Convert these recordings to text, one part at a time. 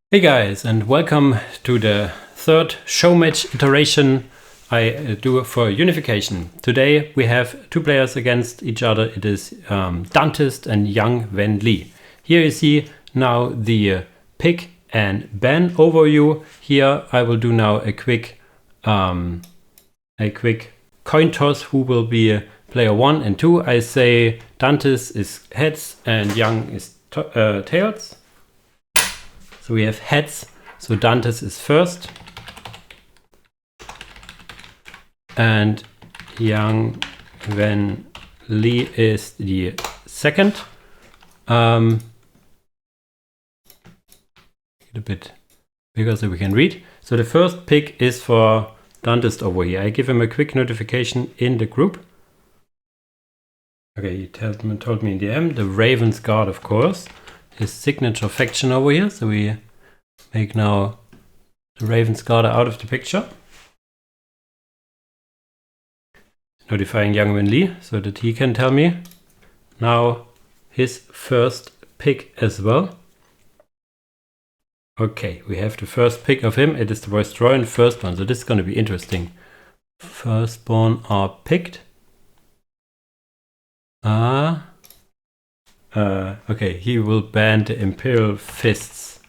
Hey guys, and welcome to the third Showmatch iteration I do for Unification. Today we have two players against each other. It is DANTIST and young Wen-li. Here you see now the pick and ban overview. Here I will do now a quick coin toss who will be player 1 and 2. I say DANTIST is heads and young is tails. So we have heads, so DANTIST is first, and young Wen-li is the second. Get a bit bigger so we can read. So the first pick is for DANTIST over here. I give him a quick notification in the group. Okay, he told me in the DM, the Raven's Guard, of course. His signature faction over here, so we make now the Raven's Guard out of the picture. Notifying young Wen-li so that he can tell me now his first pick as well. Okay, we have the first pick of him. It is the Vostoryan Firstborn, so this is going to be interesting. Firstborn are picked. Okay, he will ban the Imperial fists.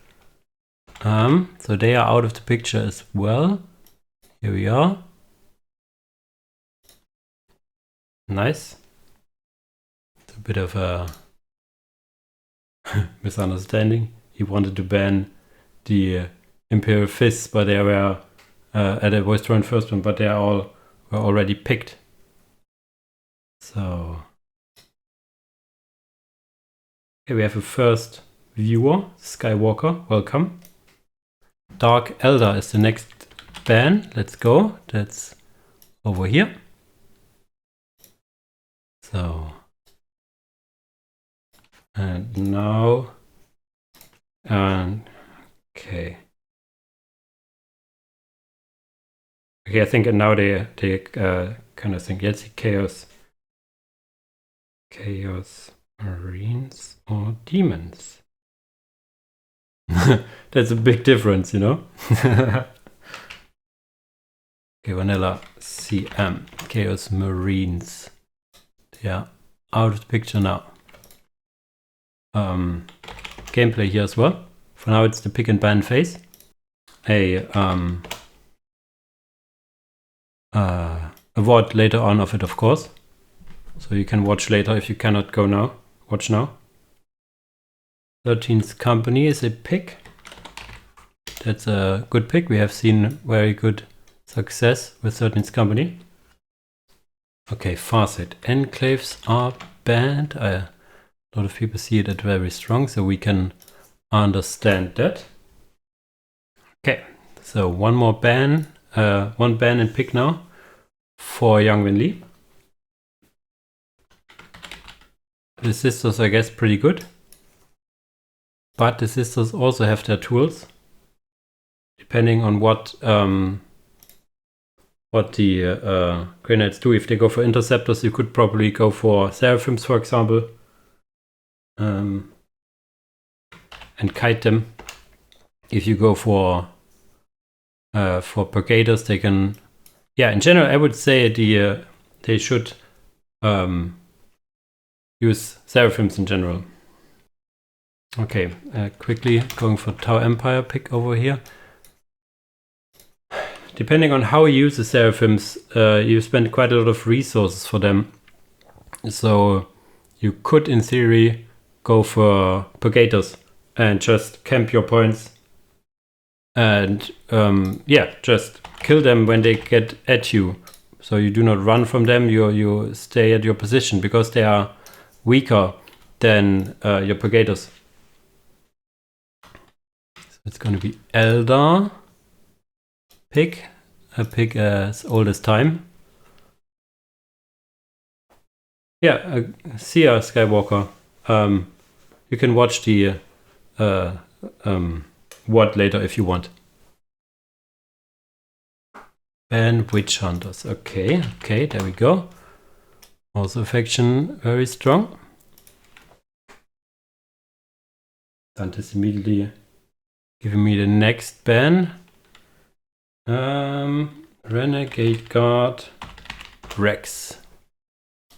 So they are out of the picture as well. Here we are. Nice. It's a bit of a misunderstanding. He wanted to ban the Imperial fists, but they were at a Vostoryan Firstborn, but they were already picked. So here we have a first viewer, Skywalker. Welcome. Dark Eldar is the next ban. Let's go. That's over here. So, and now, okay. Okay, I think now they kind of think, yes, Chaos Marines or Demons. That's a big difference, you know? Okay, Vanilla CM, Chaos Marines. They are out of the picture now. Gameplay here as well. For now it's the pick and ban phase. A VOD later on of it, of course. So you can watch later if you cannot go now. Watch now. 13th Company is a pick. That's a good pick. We have seen very good success with 13th Company. Okay, Farsight. Enclaves are banned. A lot of people see it as very strong, so we can understand that. Okay, so one more ban. One ban and pick now for young Wen-li. The sisters, I guess, pretty good. But the sisters also have their tools, depending on what the grenades do. If they go for interceptors, you could probably go for seraphims, for example, and kite them. If you go for brigaders, they can. Yeah, in general, I would say they should use seraphims in general. Okay, quickly going for Tau Empire pick over here. Depending on how you use the seraphims, you spend quite a lot of resources for them. So you could, in theory, go for brigaders and just camp your points. And yeah, just kill them when they get at you. So you do not run from them, you stay at your position because they are weaker than your brigaders. It's going to be Eldar pick, a pick as old as time. Yeah, see ya, Skywalker. You can watch the what later if you want. And Witch Hunters. Okay, there we go. Also faction very strong. DANTIST immediately giving me the next ban. Renegade Guard Rex.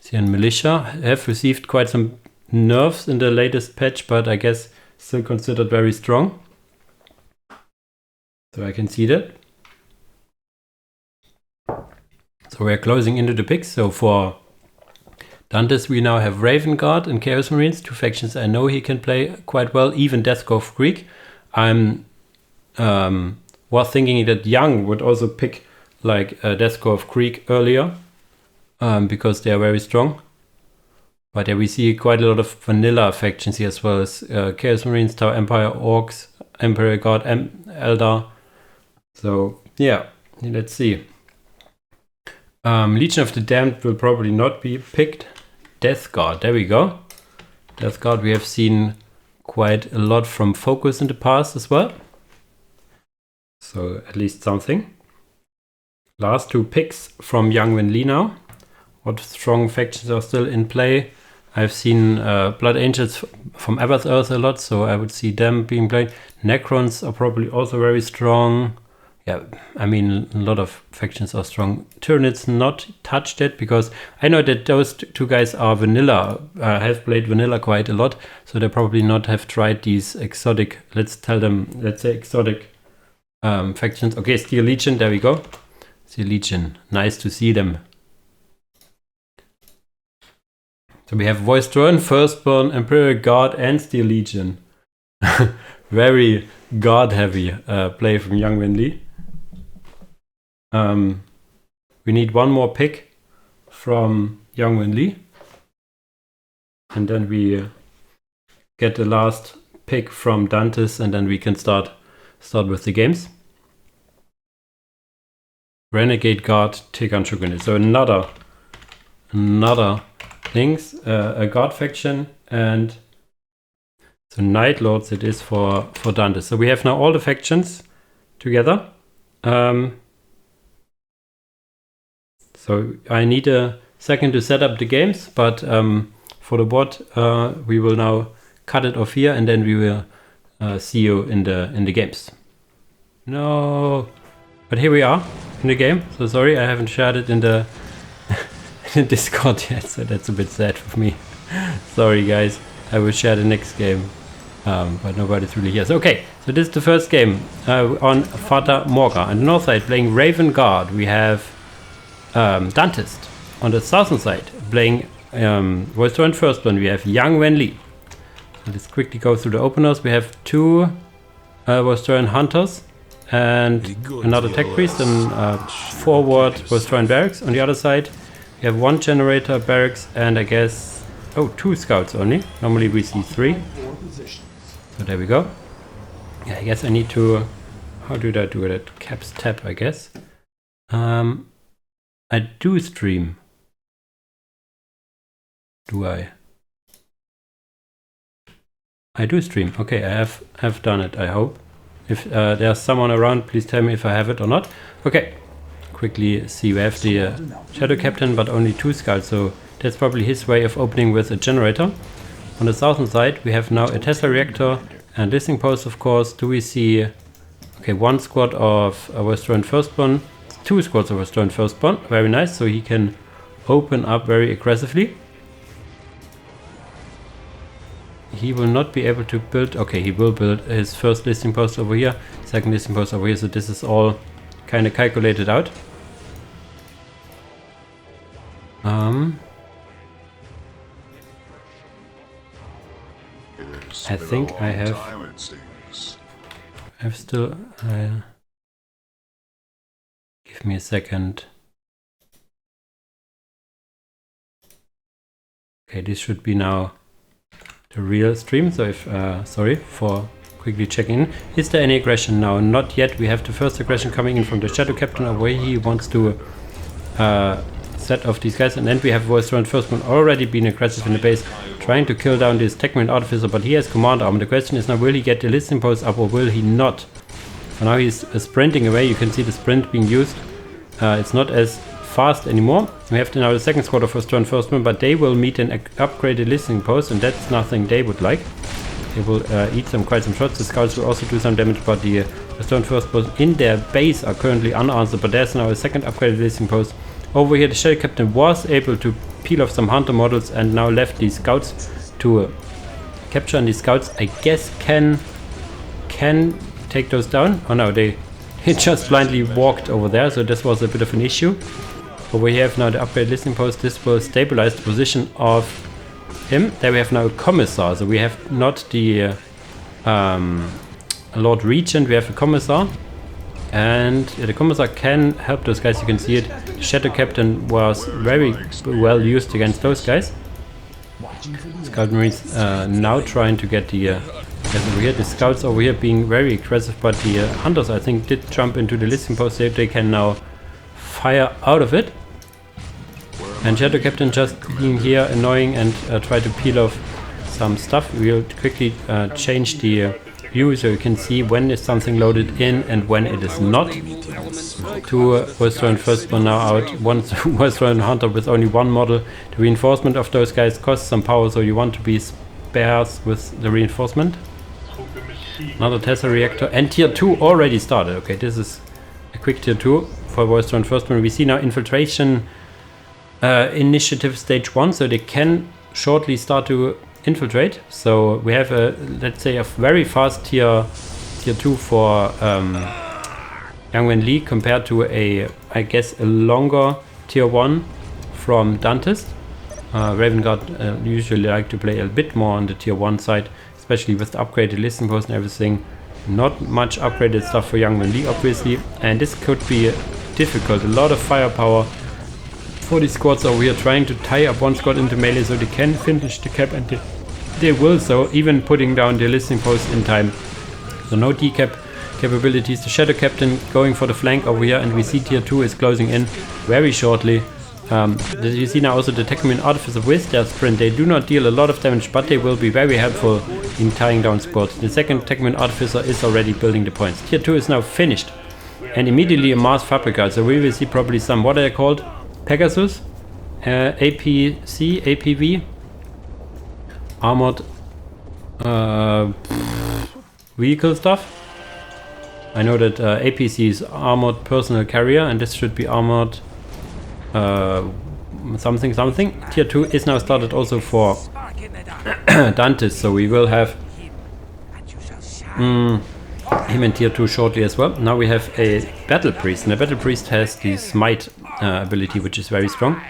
Syrian Militia have received quite some nerfs in the latest patch, but I guess still considered very strong. So I can see that. So we're closing into the picks. So for DANTIST we now have Raven Guard and Chaos Marines, two factions I know he can play quite well, even Death of Krieg. I'm was thinking that Young would also pick like Death of Krieg earlier, because they are very strong. But yeah, we see quite a lot of vanilla factions here as well as Chaos Marines, Tower Empire, Orks, Imperial Guard, Eldar. So yeah, let's see. Legion of the Damned will probably not be picked. Death Guard, there we go. Death Guard we have seen quite a lot from Focus in the past as well. So at least something. Last two picks from Young Wen-li now. What strong factions are still in play? I've seen Blood Angels from Abath's Earth a lot, so I would see them being played. Necrons are probably also very strong. Yeah, I mean, a lot of factions are strong. Tyranids not touched yet, because I know that those two guys are vanilla, have played vanilla quite a lot, so they probably not have tried these exotic, let's say exotic factions. Okay, Steel Legion, there we go. Steel Legion, nice to see them. So we have Vostoryan, Firstborn, Imperial Guard, and Steel Legion. Very guard heavy play from Young Wen-li. We need one more pick from Young Wen-li, and then we get the last pick from DANTIST, and then we can start with the games. Renegade Guard, Tekarn Shogunate. So another things, a guard faction, and so Night Lords it is for DANTIST. So we have now all the factions together. So I need a second to set up the games, but for the bot we will now cut it off here, and then we will see you in the games. No, but here we are in the game. So sorry, I haven't shared it in the in Discord yet, so that's a bit sad for me. Sorry guys, I will share the next game, but nobody's really here. So, okay, so this is the first game on Fata Morga. On the north side playing Raven Guard, we have DANTIST. On the southern side playing Vostoryan Firstborn, we have Young Wen-li. So let's quickly go through the openers. We have two Vostoryan Hunters and another Tech Priest, and forward Vostoryan Barracks. On the other side we have one Generator Barracks and I guess, two Scouts only. Normally we see three. So there we go. Yeah, I guess I need to, how do I do that? Caps tab, I guess. I do stream. Do I? I do stream. Okay, I have done it, I hope. If there's someone around, please tell me if I have it or not. Okay, quickly see, we have the Shadow Captain, but only two Scouts, so that's probably his way of opening with a Generator. On the southern side, we have now a Tesla Reactor and Listening Post, of course. Do we see, okay, one squad of Vostoryan Firstborn, two squads of Vostoryan Firstborn, very nice, so he can open up very aggressively. He will not be able to build, okay, he will build his first Listening Post over here, second Listening Post over here, so this is all kind of calculated out. I think I have still, give me a second. Okay, this should be now the real stream. So if, sorry for quickly checking in. Is there any aggression now? Not yet. We have the first aggression coming in from the Shadow Captain, of where he wants to set off these guys. And then we have Vostoryan Firstborn already being aggressive in the base, trying to kill down this Techman Artificer, but he has Command Armor. The question is now, will he get the Listening Post up or will he not? So now he's sprinting away. You can see the sprint being used. It's not as fast anymore. We have now the second squad of Vostoryan Firstborn, but they will meet an upgraded Listening Post, and that's nothing they would like. They will eat quite some shots. The scouts will also do some damage, but the Stone Firstborn in their base are currently unanswered. But there's now a second upgraded listening post. Over here, the Shell Captain was able to peel off some Hunter models and now left these scouts to capture. And these scouts, I guess, can take those down. Oh no, they just blindly walked over there, so this was a bit of an issue. Over here, we have now the upgraded listening post. This will stabilize the position of him. There we have now a Commissar, so we have not the Lord Regent, we have a Commissar. And the Commissar can help those guys, you can see it. The Shadow Captain was very well used against those guys. Scout Marines now trying to get the over here. The Scouts over here being very aggressive, but the Hunters, I think, did jump into the listening post, so they can now fire out of it. And Shadow Captain just being here annoying and try to peel off some stuff. We'll quickly change the view so you can see when is something loaded in and when it is not. Two Vostoryan Firstborn now out, one Vostoryan Hunter with only one model. The reinforcement of those guys costs some power, so you want to be sparse with the reinforcement. Another Tesla reactor, and tier 2 already started. Okay, this is a quick tier 2 for Vostoryan Firstborn. We see now infiltration initiative stage 1, so they can shortly start to infiltrate. So we have a, let's say, a very fast tier 2 for young Wen-li compared to a, I guess, a longer tier 1 from DANTIST. Raven Guard usually like to play a bit more on the tier 1 side, especially with the upgraded listening post and everything. Not much upgraded stuff for young Wen-li, obviously, and this could be difficult. A lot of firepower for these squads over here, trying to tie up one squad into melee so they can finish the cap, and they will so, even putting down the listening post in time. So no decap capabilities. The Shadow Captain going for the flank over here, and we see tier 2 is closing in very shortly. You see now also the Tekarn Artificer with their sprint. They do not deal a lot of damage, but they will be very helpful in tying down squads. The second Tekarn Artificer is already building the points. Tier 2 is now finished, and immediately a Mars Fabrica. So we will see probably some, what are they called? Pegasus, APC, APV, armored vehicle stuff. I know that APC is armored personal carrier, and this should be armored something something. Tier 2 is now started also for DANTIST, so we will have him in tier 2 shortly as well. Now we have a Battle Priest, and the Battle Priest has the Smite ability, which is very strong.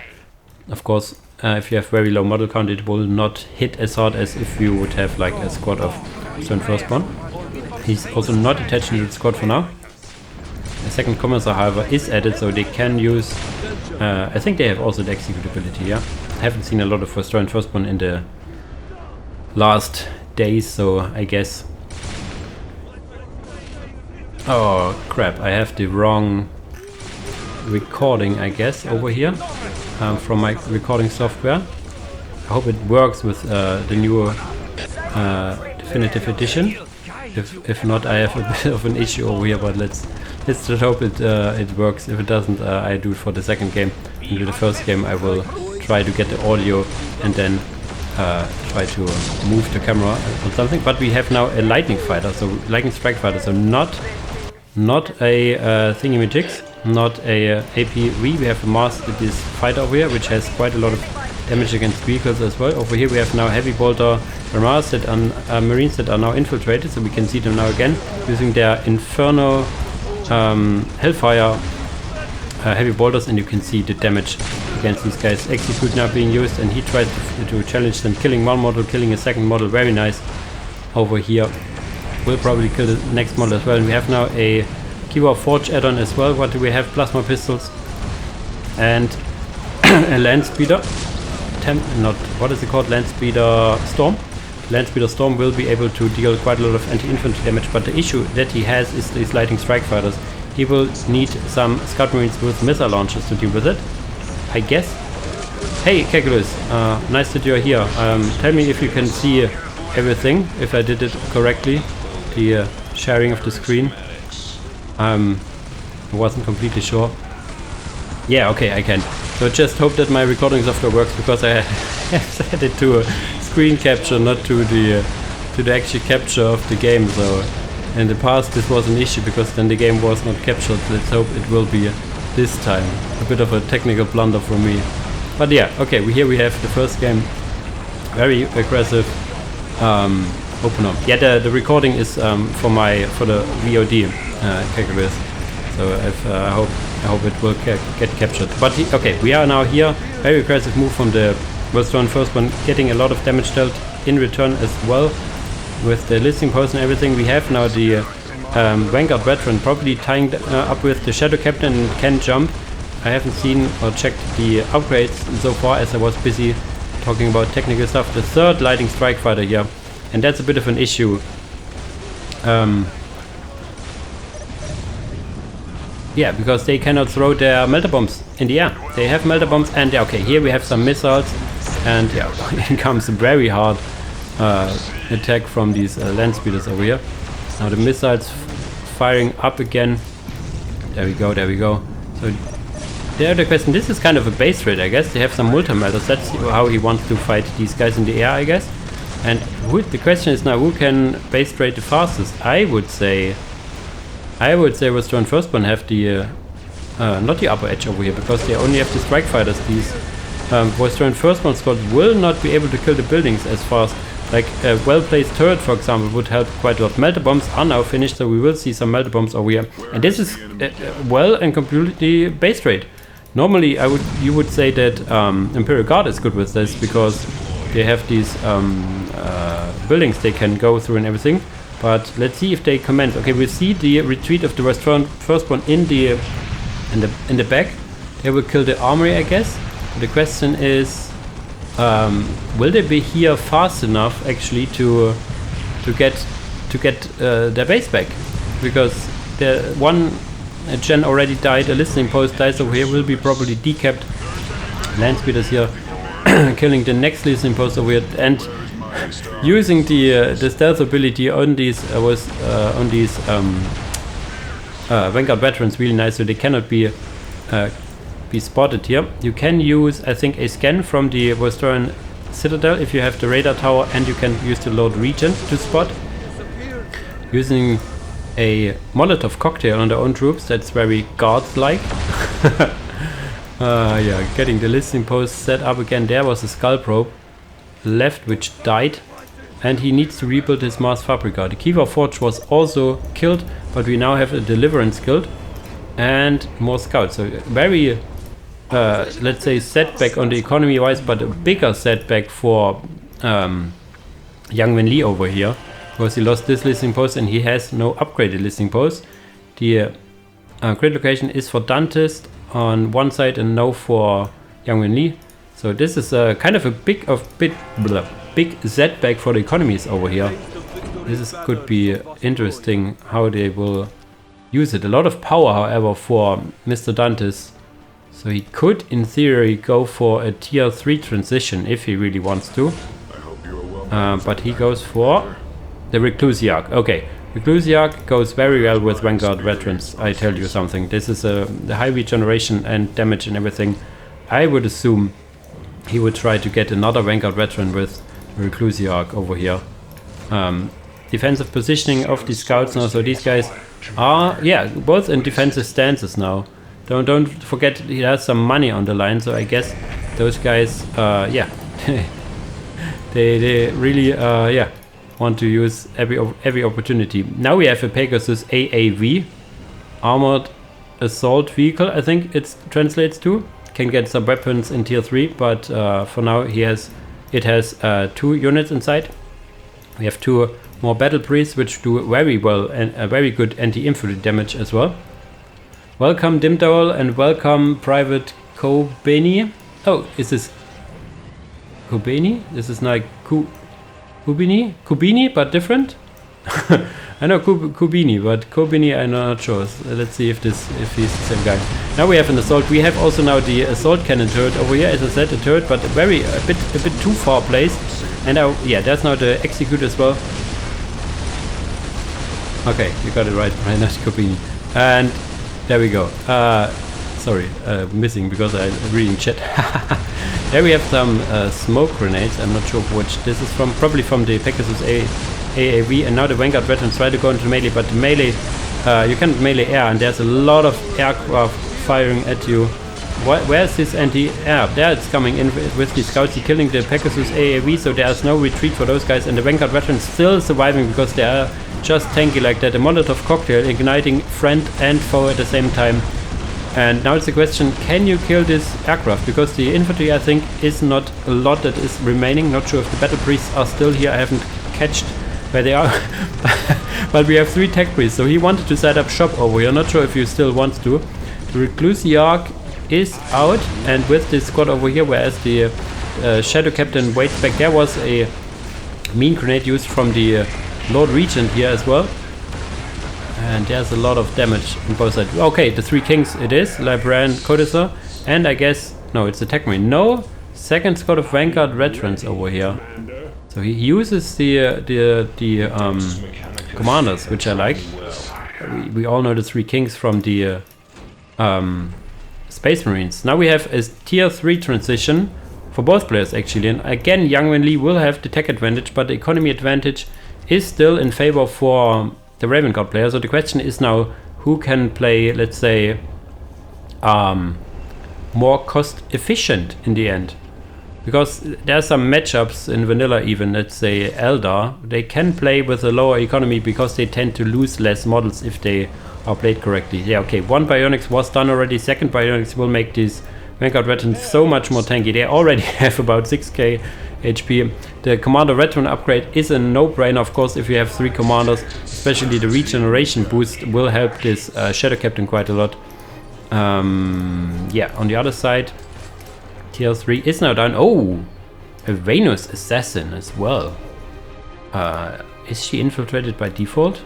Of course, if you have very low model count, it will not hit as hard as if you would have like a squad of Stone Firstborn. He's also not attached to the squad for now. The second Commissar, however, is added, so they can use... I think they have also the executability, yeah. I haven't seen a lot of Stone Firstborn in the last days, so I guess... Oh crap, I have the wrong recording, I guess, over here from my recording software. I hope it works with the new definitive edition. If not, I have a bit of an issue over here, but let's just hope it works. If it doesn't, I do it for the second game. And with the first game, I will try to get the audio and then try to move the camera or something. But we have now a lightning fighter, so lightning strike fighter, so not a thingy-majigs, not a APV. We have a Mars, this fighter over here, which has quite a lot of damage against vehicles as well. Over here we have now heavy bolter Mars that are Marines that are now infiltrated, so we can see them now again using their Inferno Hellfire heavy bolters, and you can see the damage against these guys. Execute now being used, and he tries to challenge them, killing one model, killing a second model. Very nice over here. Will probably kill the next model as well. And we have now a Kiva Forge add-on as well. What do we have? Plasma pistols and a land speeder. What is it called? Land speeder Storm. Land speeder Storm will be able to deal quite a lot of anti-infantry damage, but the issue that he has is these lightning strike fighters. He will need some scout marines with missile launchers to deal with it, I guess. Hey Kekulus, nice that you're here. Tell me if you can see everything, if I did it correctly. The sharing of the screen. I wasn't completely sure. Yeah, okay, I can. So just hope that my recording software works, because I have set it to a screen capture, not to the to the actual capture of the game. So in the past this was an issue because then the game was not captured. Let's hope it will be this time. A bit of a technical blunder from me. But yeah, okay, here we have the first game. Very aggressive opener. Yeah, the recording is for the VOD calculus. So I hope it will get captured. But okay, we are now here. Very aggressive move from the Vostoryan Firstborn, getting a lot of damage dealt in return as well. With the listing post and everything, we have now the Vanguard Veteran probably tying up with the Shadow Captain and can jump. I haven't seen or checked the upgrades so far as I was busy talking about technical stuff. The third Lightning Strike Fighter here, and that's a bit of an issue. Yeah, because they cannot throw their melter bombs in the air. They have melter bombs, and okay, here we have some missiles, and yeah, in comes a very hard attack from these land speeders over here. Now the missiles firing up again. There we go, there we go. So the other question, this is kind of a base raid, I guess. They have some multi-melters. That's how he wants to fight these guys in the air, I guess. And the question is now, who can base raid the fastest? I would say Vostoryan Firstborn have the not the upper edge over here, because they only have the strike fighters. These Vostoryan Firstborn squad will not be able to kill the buildings as fast. Like a well-placed turret, for example, would help quite a lot. Melter bombs are now finished, so we will see some melter bombs over here. And this is well and completely base raid. Normally, you would say that Imperial Guard is good with this because they have these buildings they can go through and everything. But let's see if they commence. Okay, we see the retreat of the Vostoryan Firstborn in the back. They will kill the armory, I guess. The question is, will they be here fast enough actually to get their base back? Because the one gen already died. A listening post dies over here. Will be probably decapped. Land speeders here killing the next listening post over here, and using the stealth ability on these Vanguard veterans really nice, so they cannot be spotted here. You can use, I think, a scan from the Vostoryan Citadel if you have the radar tower, and you can use the load region to spot. Using a Molotov cocktail on their own troops, that's very guards-like. Yeah, getting the listening post set up again. There was a skull probe left which died, and he needs to rebuild his Mars Fabrica. The Kiva Forge was also killed, but we now have a Deliverance guild and more scouts. So very let's say setback on the economy wise, but a bigger setback for young Wen-li over here, because he lost this listening post and he has no upgraded listening post. The grid location is for DANTIST on one side and no for young Wen-li. So this is kind of a big setback for the economies over here. This could be interesting how they will use it. A lot of power, however, for Mr. DANTIST. So he could, in theory, go for a tier 3 transition if he really wants to. But he goes for the Reclusiarch. Okay, Reclusiarch goes very well with Vanguard veterans. I tell you something. This is the high regeneration and damage and everything. I would assume he would try to get another Vanguard veteran with Reclusiarch over here. Defensive positioning of the scouts now. So these guys are, yeah, both in defensive stances now. Don't forget he has some money on the line. So I guess those guys, yeah, they really, yeah, want to use every opportunity. Now we have a Pegasus AAV, Armored Assault Vehicle, I think it translates to. Can get some weapons in tier 3, but for now it has 2 units inside. We have 2 more battle priests which do very well and very good anti-infantry damage as well. Welcome Dimdowel and welcome Private Kobeni. Oh, is this Kobeni? This is like Kubini, but different. I know Kubini, but Kobeni I'm not sure. So let's see if he's the same guy. Now we have an assault. We have also now the assault cannon turret over here. As I said, a turret, but a bit too far placed. And yeah, there's now the execute as well. Okay, you got it right, not Kobini. And there we go. Sorry, missing because I'm reading chat. There we have some smoke grenades. I'm not sure which this is from. Probably from the Pegasus AAV, and now the Vanguard veterans try to go into melee, but the melee, you can't melee air, and there's a lot of aircraft firing at you. Where's this anti-air? There it's coming in with the scouts, killing the Pegasus AAV, so there's no retreat for those guys, and the Vanguard veterans still surviving because they are just tanky like that. A Molotov cocktail igniting friend and foe at the same time. And now it's the question, can you kill this aircraft? Because the infantry, I think, is not a lot that is remaining. Not sure if the battle priests are still here. I haven't catched where they are. But we have 3 tech priests, so he wanted to set up shop over here. Not sure if he still wants to. The Reclusiarch is out, and with this squad over here, whereas the Shadow Captain waits back, there was a mine grenade used from the Lord Regent here as well. And there's a lot of damage on both sides. Okay, the 3 kings it is, Librarian, Codicer, and I guess, no, it's the Tech Marine. No, second squad of Vanguard veterans over here. So he uses the commanders, which I like. We all know the 3 kings from the Space Marines. Now we have a tier 3 transition for both players actually. And again, young Wen-li will have the tech advantage, but the economy advantage is still in favor for the Raven Guard player. So the question is now, who can play, let's say, more cost efficient in the end? Because there are some matchups in vanilla even, let's say Eldar, they can play with a lower economy because they tend to lose less models if they are played correctly. Yeah, okay, 1 Bionics was done already. 2nd Bionics will make these Vanguard veterans so much more tanky. They already have about 6k HP. The Commander veteran upgrade is a no-brainer, of course, if you have 3 commanders. Especially the regeneration boost will help this Shadow Captain quite a lot. Yeah, on the other side, tier 3 is now done. Oh, a Venus Assassin as well. Is she infiltrated by default?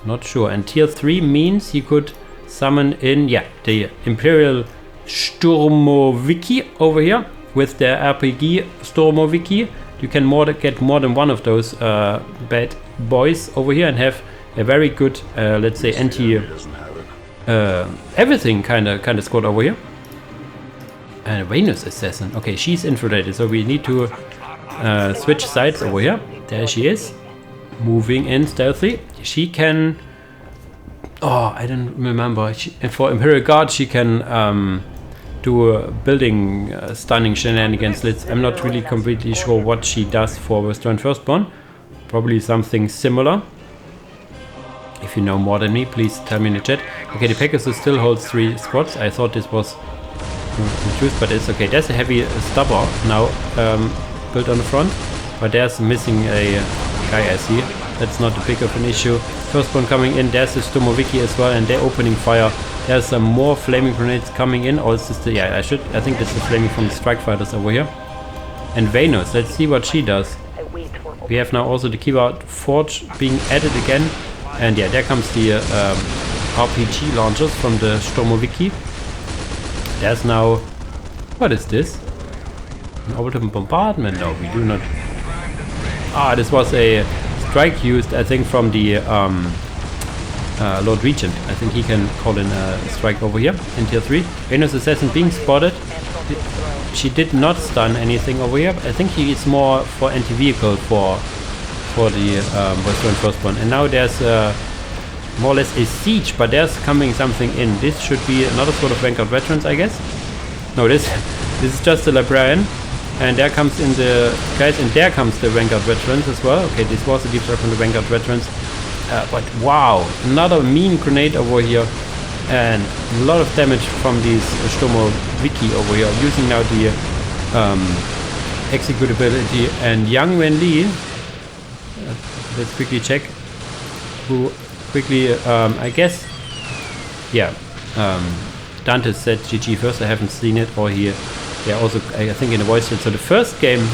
Not sure. And tier 3 means you could summon in, yeah, the Imperial Sturmoviki over here with the RPG Sturmoviki. You can get more than one of those bad boys over here and have a very good, let's say, anti everything kind of squad over here. And a Venus Assassin. Okay, she's infiltrated, so we need to switch sides over here. There she is, moving in stealthy. She can. Oh, I don't remember. For Imperial Guard, she can do building stunning shenanigans. I'm not really completely sure what she does for Vostoryan Firstborn. Probably something similar. If you know more than me, please tell me in the chat. Okay, the Pegasus still holds 3 squads. I thought this was reduced, but it's okay. There's a heavy stubber now built on the front, but there's missing a guy, I see. That's not a big of an issue. Firstborn coming in. There's the Sturmoviki as well, and they're opening fire. There's some more flaming grenades coming in. Or is this the, yeah, I think this is flaming from the strike fighters over here. And Venus, let's see what she does. We have now also the keyboard forge being added again. And yeah, there comes the RPG launchers from the Sturmoviki. There's now, what is this? An orbital bombardment? No, we do not. Ah, this was a strike used, I think, from the Lord Regent. I think he can call in a strike over here in tier 3. Venus Assassin being spotted. She did not stun anything over here. I think he is more for anti-vehicle for the Vostoryan Firstborn. And now there's more or less a siege, but there's coming something in. This should be another sort of Vanguard veterans, I guess. No, this is just the Librarian. And there comes in the guys, and there comes the Vanguard veterans as well. Okay, this was a deep strike from the Vanguard veterans. But wow, another mean grenade over here. And a lot of damage from these Sturmoviki over here, using now the executability. And young Wen-li, let's quickly check, who quickly, I guess, yeah, DANTIST said GG first, I haven't seen it, or here, yeah, also, I think in the voice chat. So the first game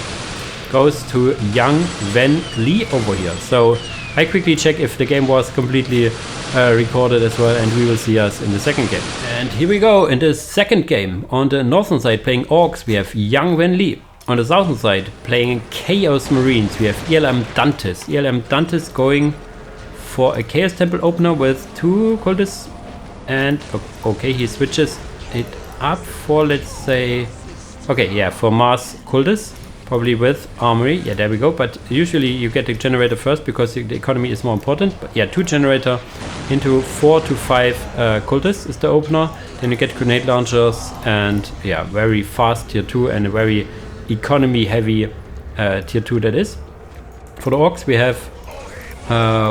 goes to young Wen-li over here. So I quickly check if the game was completely recorded as well, and we will see us in the second game. And here we go in the second game. On the northern side playing Orks, we have young Wen-li. On the southern side playing Chaos Marines, we have ELM DANTIST. ELM DANTIST going for a Chaos Temple opener with 2 cultists, and okay, he switches it up for, let's say, okay, yeah, for Mars cultists, probably with armory. Yeah, there we go. But usually you get the generator first because the economy is more important. But yeah, 2 generator into 4 to 5 cultists is the opener. Then you get grenade launchers and yeah, very fast tier 2 and a very economy heavy tier 2 that is. For the orcs we have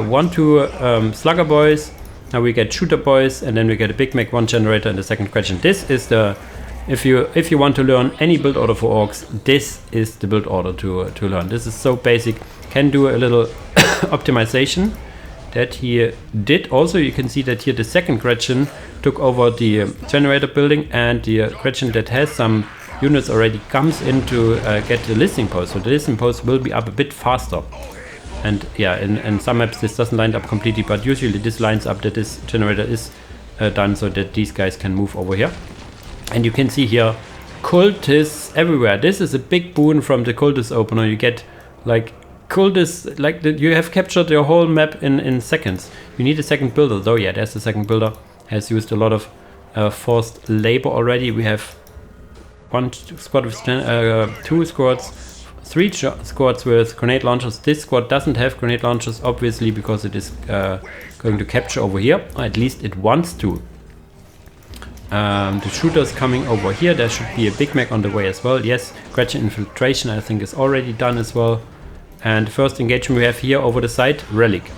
1, 2 slugger boys. Now we get shooter boys, and then we get a Big Mac 1 generator in the second question. This is the, if you want to learn any build order for orcs, this is the build order to learn. This is so basic. Can do a little optimization that he did. Also, you can see that here the second Gretchen took over the generator building, and the Gretchen that has some units already comes in to get the listing post. So the listing post will be up a bit faster. And yeah, in some maps this doesn't line up completely, but usually this lines up that this generator is done so that these guys can move over here. And you can see here cultists everywhere. This is a big boon from the cultist opener. You get like cultists, like you have captured your whole map in seconds. You need a second builder though. Yeah, there's the second builder. Has used a lot of forced labor already. We have 1 squad with 2 squads, 3 squads with grenade launchers. This squad doesn't have grenade launchers, obviously, because it is going to capture over here, or at least it wants to. The shooters coming over here. There should be a Big Mac on the way as well. Yes, Gretchen infiltration I think is already done as well. And the first engagement we have here over the side, Relic.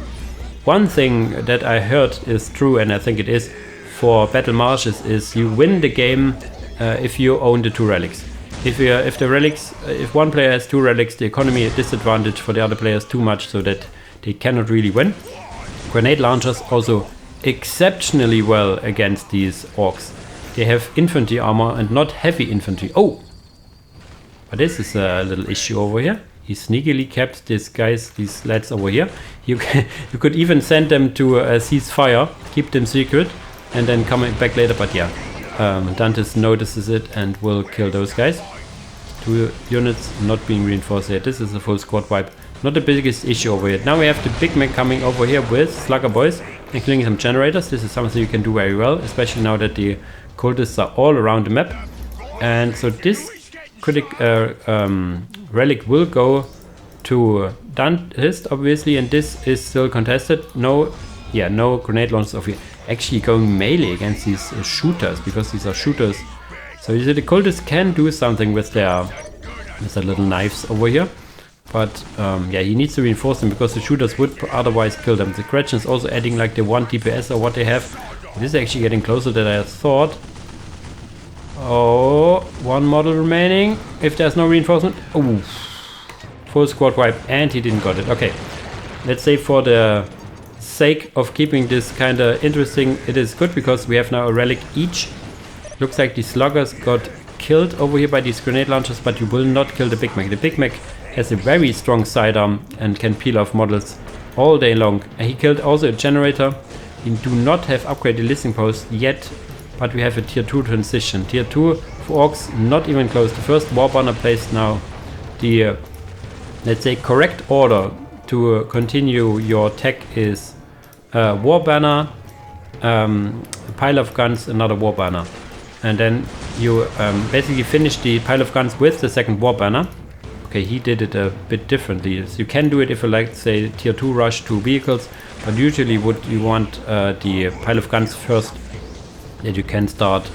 One thing that I heard is true, and I think it is for Battle Marshes, is you win the game if you own the 2 relics. If one player has 2 relics, the economy is a disadvantage for the other players too much, so that they cannot really win. Grenade launchers also exceptionally well against these orcs. They have infantry armor and not heavy infantry. Oh, but this is a little issue over here. He sneakily kept these guys, these lads over here. You could even send them to cease fire, keep them secret, and then come back later. But yeah, DANTIST notices it and will kill those guys. 2 units not being reinforced here. This is a full squad wipe. Not the biggest issue over here. Now we have the Big Mac coming over here with slugger boys and killing some generators. This is something you can do very well, especially now that the cultists are all around the map. And so this relic will go to DANTIST, obviously, and this is still contested. No grenade launchers over here. Actually going melee against these shooters, because these are shooters. So you see the cultists can do something with their little knives over here. But yeah, he needs to reinforce them because the shooters would otherwise kill them. The Gretchen is also adding like the 1 DPS or what they have. This is actually getting closer than I thought. Oh, 1 model remaining. If there's no reinforcement. Oh, full squad wipe, and he didn't got it. Okay, let's say for the sake of keeping this kind of interesting, it is good because we have now a relic each. Looks like the sluggers got killed over here by these grenade launchers, but you will not kill the Big Mac. The Big Mac has a very strong sidearm and can peel off models all day long. And he killed also a generator. We do not have upgraded listing post yet, but we have a tier 2 transition. Tier 2 for orcs, not even close. The first war banner placed now. The, let's say, correct order to continue your tech is war banner, a pile of guns, another war banner. And then you basically finish the pile of guns with the second war banner. Okay, he did it a bit differently. So you can do it if you like, say, tier 2 rush 2 vehicles, but usually you want the pile of guns first, that you can start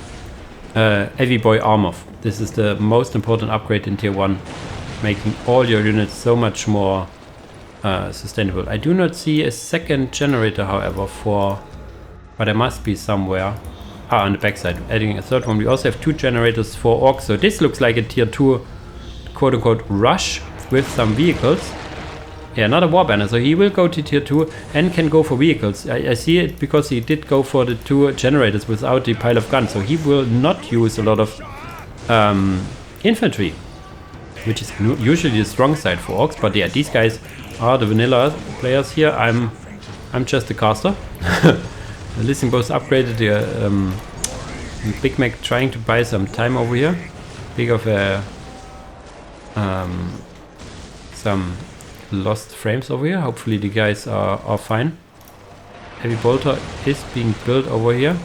heavy boy armor. This is the most important upgrade in tier 1, making all your units so much more sustainable. I do not see a second generator, however, but there must be somewhere. On the backside, adding a third one. We also have 2 generators for orcs. So this looks like a tier 2 quote-unquote rush with some vehicles. Yeah, not a war banner. So he will go to tier 2 and can go for vehicles. I see it because he did go for the 2 generators without the pile of guns. So he will not use a lot of infantry, which is usually the strong side for orcs. But yeah, these guys are the vanilla players here. I'm just a caster. The listing both upgraded. The Big Mac trying to buy some time over here. Big of a some lost frames over here. Hopefully the guys are fine. Heavy bolter is being built over here,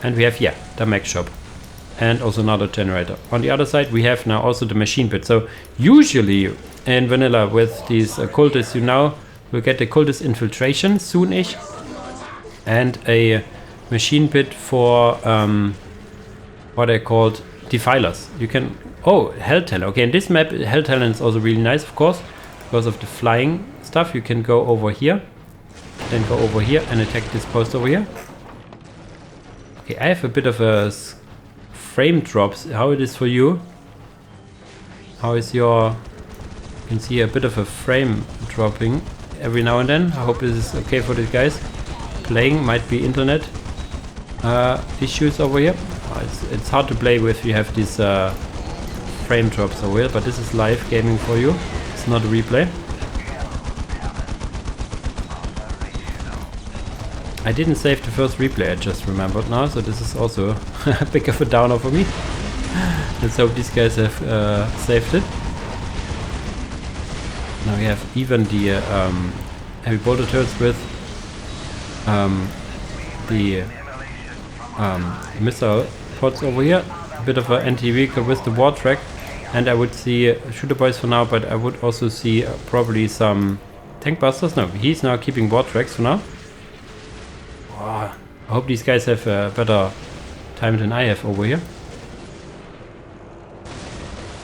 and we have the mech shop. and also another generator. On the other side we have now also the machine pit. So usually in vanilla with these cultists, you now will get the cultist infiltration soonish, and a machine pit for what are called defilers. You can Hell Talon. Okay, in this map Hell Talon is also really nice, of course, because of the flying stuff. You can go over here, then go over here and attack this post over here. Okay, I have a bit of a frame drops. How it is for you? How is your... You can see a bit of a frame dropping every now and then. I hope this is okay for these guys playing. Might be internet issues over here. It's hard to play with. You have these frame drops over here, but this is live gaming for you. It's not a replay. I didn't save the first replay, I just remembered now, so this is also a bit of a downer for me. Let's hope these guys have saved it. Now we have even the heavy bolter turrets with the missile pods over here. A bit of an anti-vehicle with the war track, and I would see shooter boys for now, but I would also see probably some tank busters. No, he's now keeping war tracks for now. I hope these guys have a better time than I have over here.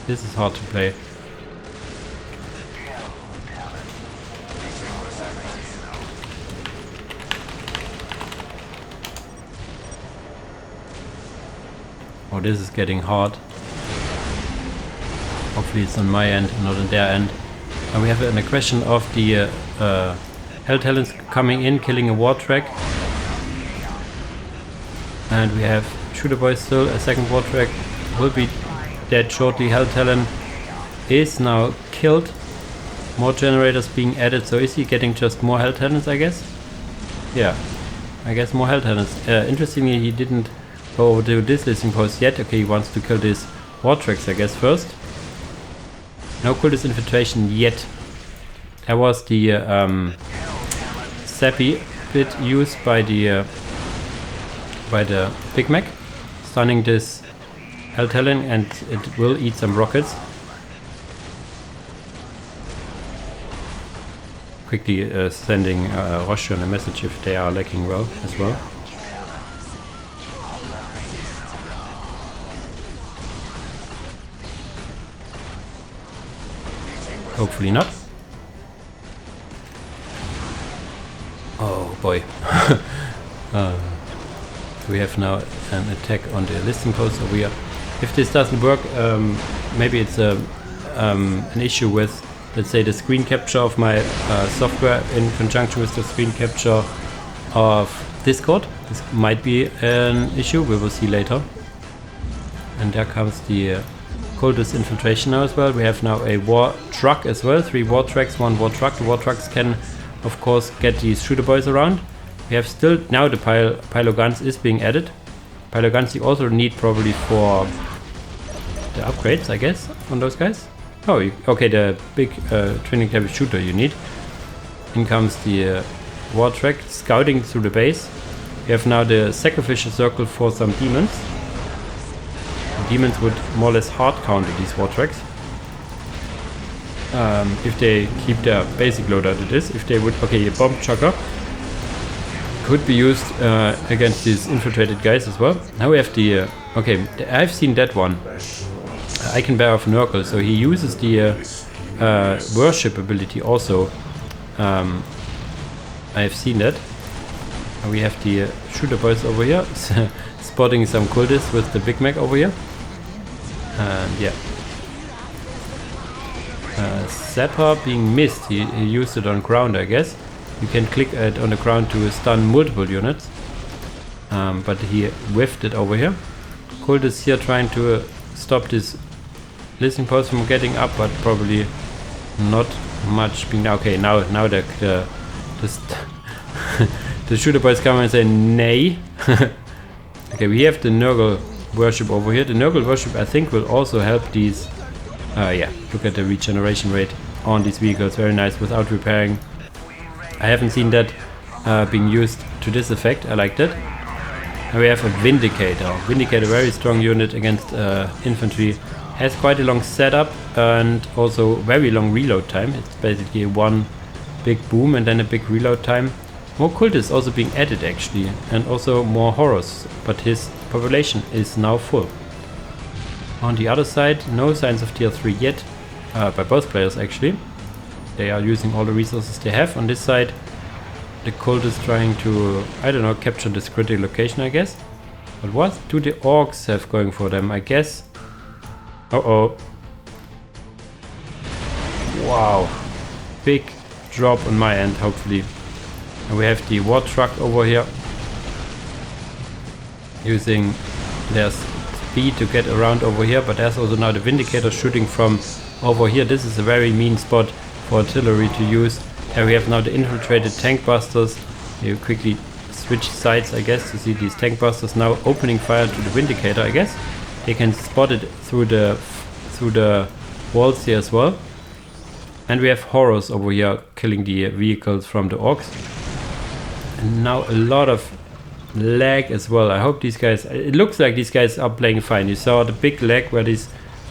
This is hard to play. Oh, this is getting hard. Hopefully it's on my end, not on their end. And we have an aggression of the Hell Talons coming in, killing a war track. And we have shooter boys still. A second war track will be dead shortly. Hell Talon is now killed. More generators being added. So is he getting just more Hell Talons, I guess? Yeah, I guess more Hell Talons. Interestingly, he didn't go over to this listing post yet. Okay, he wants to kill these war tracks, I guess, first. No cultist infiltration yet. There was the sappy bit used by the Big Mac, stunning this Hell Talon, and it will eat some rockets. Quickly sending Roshan a message if they are lacking well as well. Hopefully not. Oh boy. We have now an attack on the listing post over here. If this doesn't work, maybe it's an issue with, let's say, the screen capture of my software in conjunction with the screen capture of Discord. This might be an issue, we will see later. And there comes the cultist infiltration now as well. We have now a war truck as well, 3 war tracks, 1 war truck. The war trucks can, of course, get these shooter boys around. We have still now the pilo guns is being added. Pilo guns you also need probably for the upgrades, I guess, on those guys. Oh, okay, the big training heavy shooter you need. In comes the war track scouting through the base. We have now the sacrificial circle for some demons. The demons would more or less hard counter these war tracks. If they keep their basic loadout, it is. If they would, okay, a bomb chucker could be used against these infiltrated guys as well. Now we have the okay, I've seen that one. Iconbearer of Nurgle, so he uses the worship ability also. I have seen that. And we have the shooter boys over here, spotting some cultists with the Big Mac over here. And yeah. Zapper being missed, he used it on ground, I guess. You can click it on the ground to stun multiple units. But he whiffed it over here. Cultists here trying to stop this listening post from getting up, but probably not much being... Okay, now the the shooter boys come and say nay. Okay, we have the Nurgle worship over here. The Nurgle worship, I think, will also help these... yeah, look at the regeneration rate on these vehicles. Very nice, without repairing. I haven't seen that being used to this effect. I like that. And we have a Vindicator. Vindicator, very strong unit against infantry. Has quite a long setup and also very long reload time. It's basically one big boom and then a big reload time. More cultists also being added actually, and also more horrors, but his population is now full. On the other side, no signs of tier 3 yet, by both players actually. They are using all the resources they have. On this side, the cult is trying to, I don't know, capture this critical location, I guess. But what do the Orks have going for them, I guess? Uh-oh. Wow. Big drop on my end, hopefully. And we have the war truck over here. Using their speed to get around over here. But there's also now the Vindicator shooting from over here. This is a very mean spot for artillery to use. Here we have now the infiltrated tank busters. You quickly switch sides, I guess, to see these tank busters now opening fire to the Vindicator, I guess. They can spot it through the walls here as well. And we have horrors over here killing the vehicles from the Orks. And now a lot of lag as well. I hope these guys, it looks like these guys are playing fine. You saw the big lag where this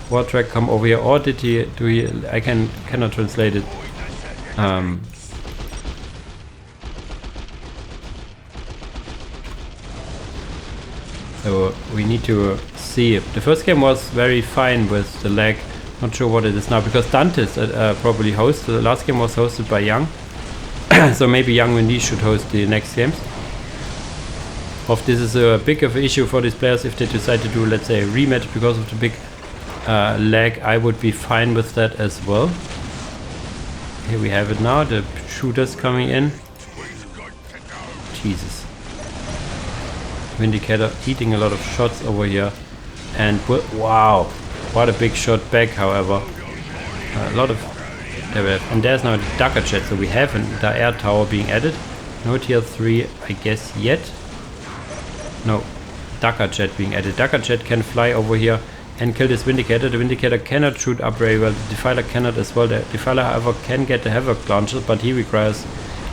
war truck come over here, or did he, I cannot translate it. So we need to see. The first game was very fine with the lag. Not sure what it is now, because DANTIST probably hosts. The last game was hosted by Young. So maybe Young Wen-li should host the next games. If this is a big of an issue for these players, if they decide to do, let's say, a rematch because of the big lag, I would be fine with that as well. Here we have it now, the shooters coming in. Jesus. Vindicator eating a lot of shots over here. And wow, what a big shot back, however. A lot of... There we have, and there's now the Dagger jet, so we have the air tower being added. No tier 3, I guess, yet. No, Dagger jet being added. Dagger jet can fly over here and kill this Vindicator. The Vindicator cannot shoot up very well. The Defiler cannot as well. The Defiler, however, can get the Havoc launcher, but he requires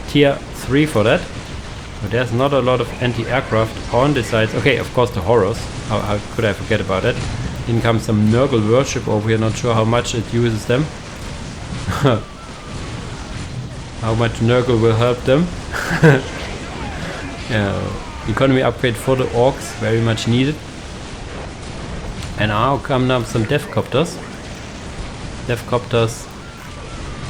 tier 3 for that. So there's not a lot of anti-aircraft on the sides. Okay, of course the horrors. How could I forget about that? In comes some Nurgle worship over here. Not sure how much it uses them. How much Nurgle will help them. Economy upgrade for the Orks, very much needed. And now come now some Deathcopters. Deathcopters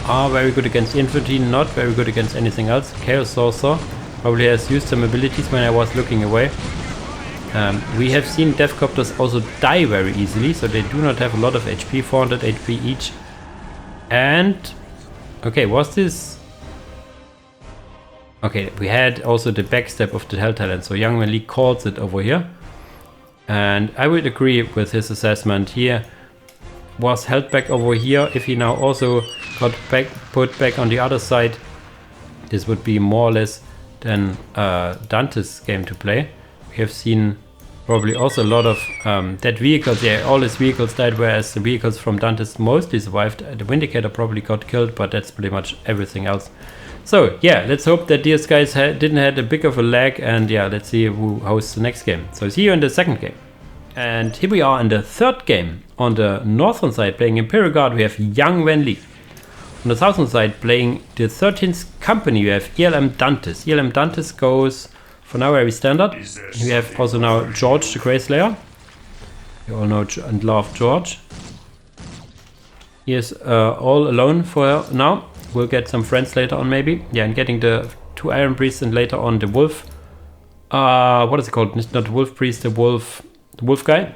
are very good against infantry, not very good against anything else. Chaos Saucer probably has used some abilities when I was looking away. We have seen Deathcopters also die very easily, so they do not have a lot of HP, 400 HP each. And okay, was this... Okay, we had also the backstab of the Hell Talent, so Young Wen-li calls it over here. And I would agree with his assessment. He was held back over here. If he now also got put back on the other side, this would be more or less than Dante's game to play. We have seen probably also a lot of dead vehicles. Yeah, all his vehicles died, whereas the vehicles from Dante's mostly survived. The Vindicator probably got killed, but that's pretty much everything else. So yeah, let's hope that these guys didn't have a big of a lag, and yeah, let's see who hosts the next game. So see you in the second game. And here we are in the third game. On the northern side playing Imperial Guard, we have Young Wen-li. On the southern side playing the 13th Company, we have ELM DANTIST. ELM DANTIST goes for now very standard. We have also now George the Grey Slayer. You all know and love George. He is all alone for now. We'll get some friends later on maybe. Yeah, and getting the 2 Iron Priests and later on the Wolf. What is it called? Not the Wolf Priest, the Wolf guy.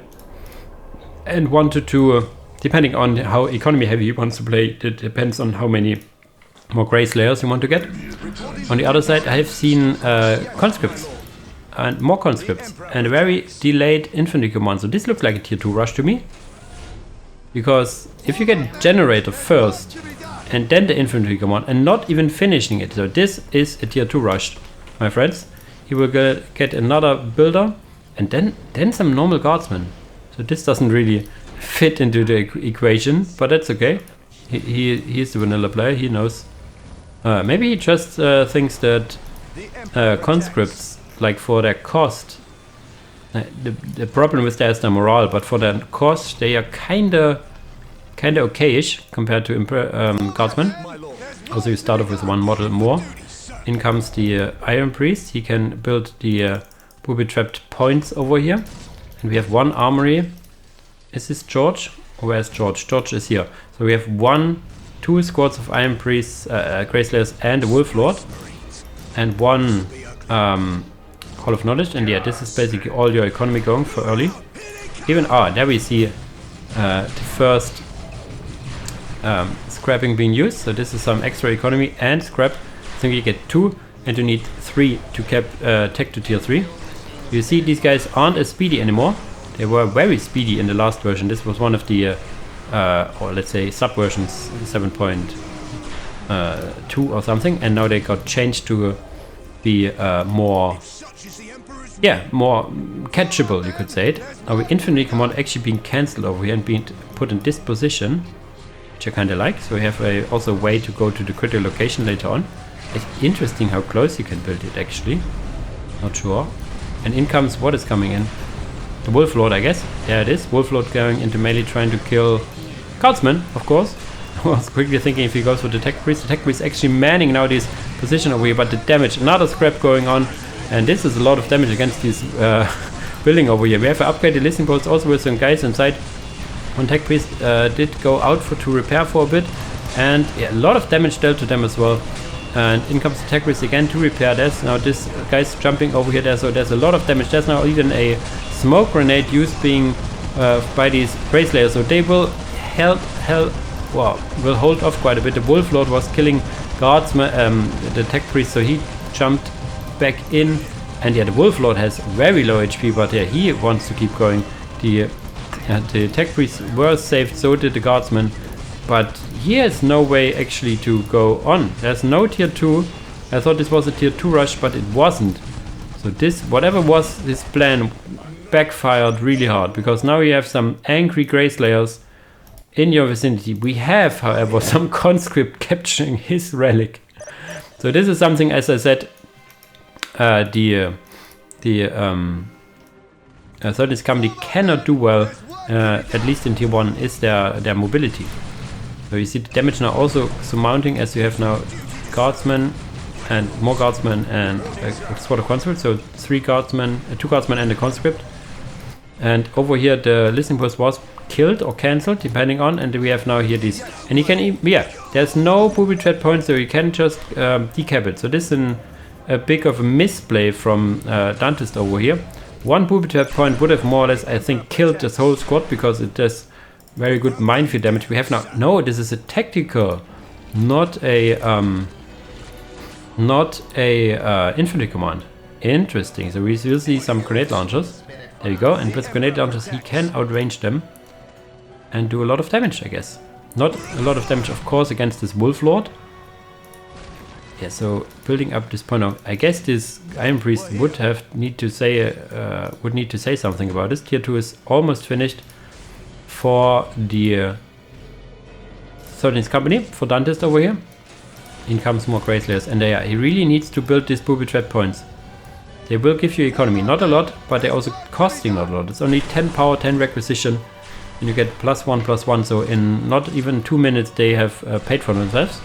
And 1 to 2, depending on how economy heavy he wants to play. It depends on how many more Grey Slayers you want to get. On the other side I have seen conscripts. And more conscripts. And a very delayed infantry command. So this looks like a tier 2 rush to me. Because if you get generator first and then the infantry command and not even finishing it, so this is a tier 2 rush, my friends. He will get another builder and then some normal guardsmen. So this doesn't really fit into the equation, but that's okay. He's the vanilla player, he knows. Maybe he just thinks that conscripts, like for their cost, The problem with that is the morale, but for the cost they are kinda okayish compared to Guardsmen. Also you start off with one model more. In comes the Iron Priest. He can build the booby-trapped points over here. And we have one armory. Is this George? Or where's George? George is here. So we have two squads of Iron Priests, Grayslayers and a Wolf Lord. And one Hall of Knowledge. And yeah, this is basically all your economy going for early. Even, there we see the first scrapping being used. So this is some extra economy and scrap. I think you get 2 and you need 3 to tech to tier 3. You see these guys aren't as speedy anymore. They were very speedy in the last version. This was one of the, or let's say subversions 7.2 or something. And now they got changed to be more catchable, you could say it. Our infantry command actually being cancelled over here and being put in this position, which I kind of like. So we have also a way to go to the critical location later on. It's interesting how close you can build it actually. Not sure. And in comes, what is coming in? The Wolf Lord, I guess. There it is. Wolf Lord going into melee trying to kill Guardsmen, of course. I was quickly thinking if he goes for the Tech Priest. The Tech Priest actually manning now this position over here, but the damage, another scrap going on. And this is a lot of damage against this building over here. We have upgraded listening posts also with some guys inside. One Tech Priest did go out to repair for a bit. And yeah, a lot of damage dealt to them as well. And in comes the Tech Priest again to repair. There's now this guy's jumping over here. So there's a lot of damage. There's now even a smoke grenade used being by these Grayslayers. So they will will hold off quite a bit. The Wolf Lord was killing Guardsmen, the Tech Priest, so he jumped back in. And yeah, the Wolf Lord has very low HP, but yeah, he wants to keep going. The Tech Priests were saved, so did the Guardsmen. But he has no way actually to go on. There's no tier 2. I thought this was a tier 2 rush, but it wasn't. So this, whatever was his plan, backfired really hard. Because now you have some angry Grayslayers in your vicinity. We have, however, some conscript capturing his relic. So this is something, as I said, the 30th company cannot do well, at least in tier 1, is their mobility. So you see the damage now also surmounting as you have now Guardsmen and more Guardsmen and a squad of conscripts. So 3 Guardsmen, 2 Guardsmen and a conscript. And over here the listening post was killed or cancelled depending on, and we have now here these. And you can, there's no booby trap point, so you can just decap it. So this is a big of a misplay from DANTIST over here. One booby trap point would have more or less, I think, killed this whole squad because it does very good minefield damage. We have now, no, this is a tactical, not a infantry command. Interesting. So we will see some grenade launchers. There we go. And with grenade launchers, he can outrange them and do a lot of damage, I guess. Not a lot of damage, of course, against this Wolf Lord. Yeah, so building up this point of, I guess this Iron Priest would need to say something about this. Tier 2 is almost finished for the 13th company, for DANTIST over here. In comes more Grayslayers, and he really needs to build these booby trap points. They will give you economy, not a lot, but they're also costing not a lot. It's only 10 power, 10 requisition, and you get +1/+1, so in not even 2 minutes they have paid for themselves.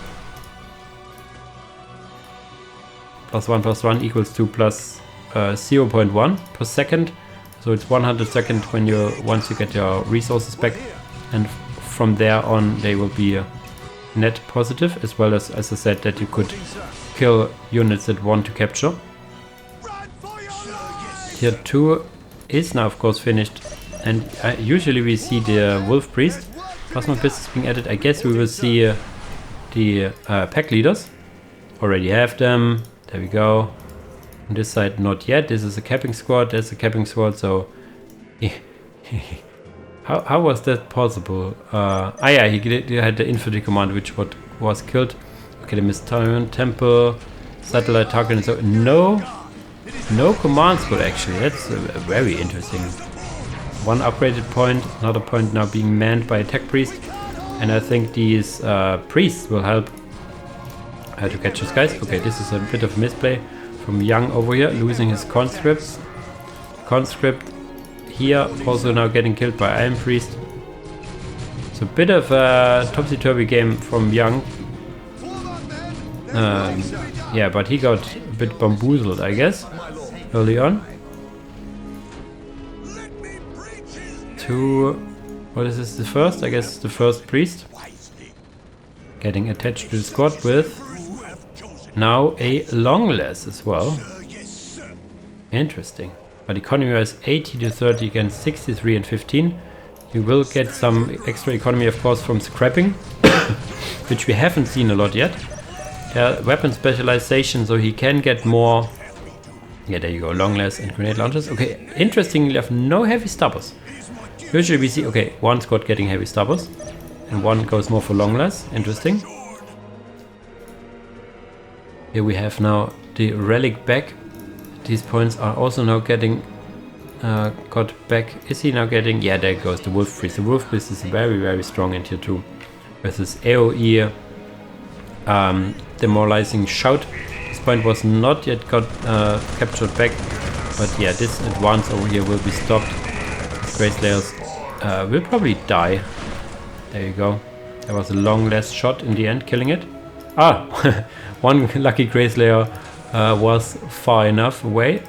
+1/+1 equals to plus 0.1 per second. So it's 100 seconds once you get your resources back, and from there on they will be net positive, as well as I said, that you could kill units that want to capture. Tier 2 is now of course finished, and usually we see the Wolf Priest. Plasma Pistols being added. I guess we will see the pack leaders. Already have them. There we go. On this side, not yet. This is a capping squad. There's a capping squad. So, how was that possible? Yeah, he had the infantry command, which was killed. Okay, the Mystarian Temple, satellite target, and so no command squad actually. That's very interesting. One upgraded point, another point now being manned by a tech priest, and I think these priests will help to catch these guys. Okay, this is a bit of a misplay from Young over here, losing his conscripts. Conscript here also now getting killed by Iron Priest. It's a bit of a topsy-turvy game from Young. Yeah, but he got a bit bamboozled, I guess, early on. What is this, the first? I guess the first priest. Getting attached to the squad with now a Longless as well. Interesting. But economy was 80 to 30 against 63 and 15. You will get some extra economy, of course, from scrapping, which we haven't seen a lot yet. Weapon specialization, so he can get more. Yeah, there you go, Longless and grenade launchers. Okay, interestingly, we have no heavy stubbers. Usually we see, okay, one squad getting heavy stubbers, and one goes more for Longless. Interesting. Here we have now the relic back. These points are also now getting got back. Is he now getting? Yeah, there goes the Wolf Priest. The Wolf Priest is very, very strong in tier 2. With his AoE demoralizing shout. This point was not yet got captured back, but yeah, this advance over here will be stopped. Grey Slayers will probably die. There you go. There was a Longless shot in the end, killing it. Ah, one lucky Grey Slayer was far enough away.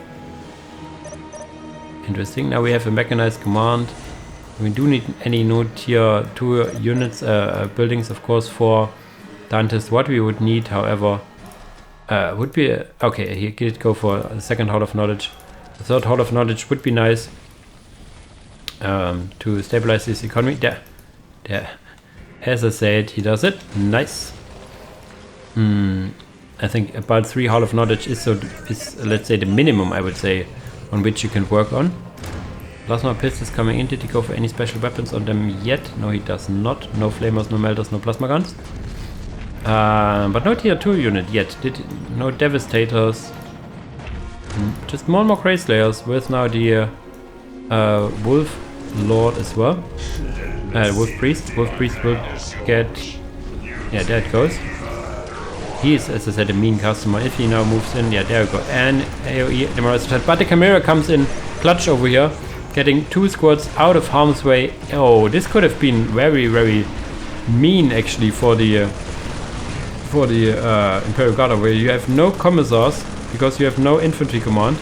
Interesting. Now we have a mechanized command. We do need any no tier 2 units, buildings, of course, for Dantist. What we would need, however, would be okay. He did go for a second Hall of Knowledge. The third Hall of Knowledge would be nice to stabilize his economy. There. As I said, he does it. Nice. I think about 3 Hall of Knowledge is let's say the minimum, I would say, on which you can work on. Plasma pistols coming in. Did he go for any special weapons on them yet? No, he does not. No flamers, no melters, no plasma guns. But no tier 2 unit yet. No devastators. Just more and more Grey Slayers with now the Wolf Lord as well. Wolf Priest. Wolf Priest will get... Yeah, there it goes. He is, as I said, a mean customer. If he now moves in, yeah, there we go. And AoE demoralized. But the Chimera comes in clutch over here, getting 2 squads out of harm's way. Oh, this could have been very, very mean actually for the Imperial Guard over here. You have no commissars because you have no infantry command.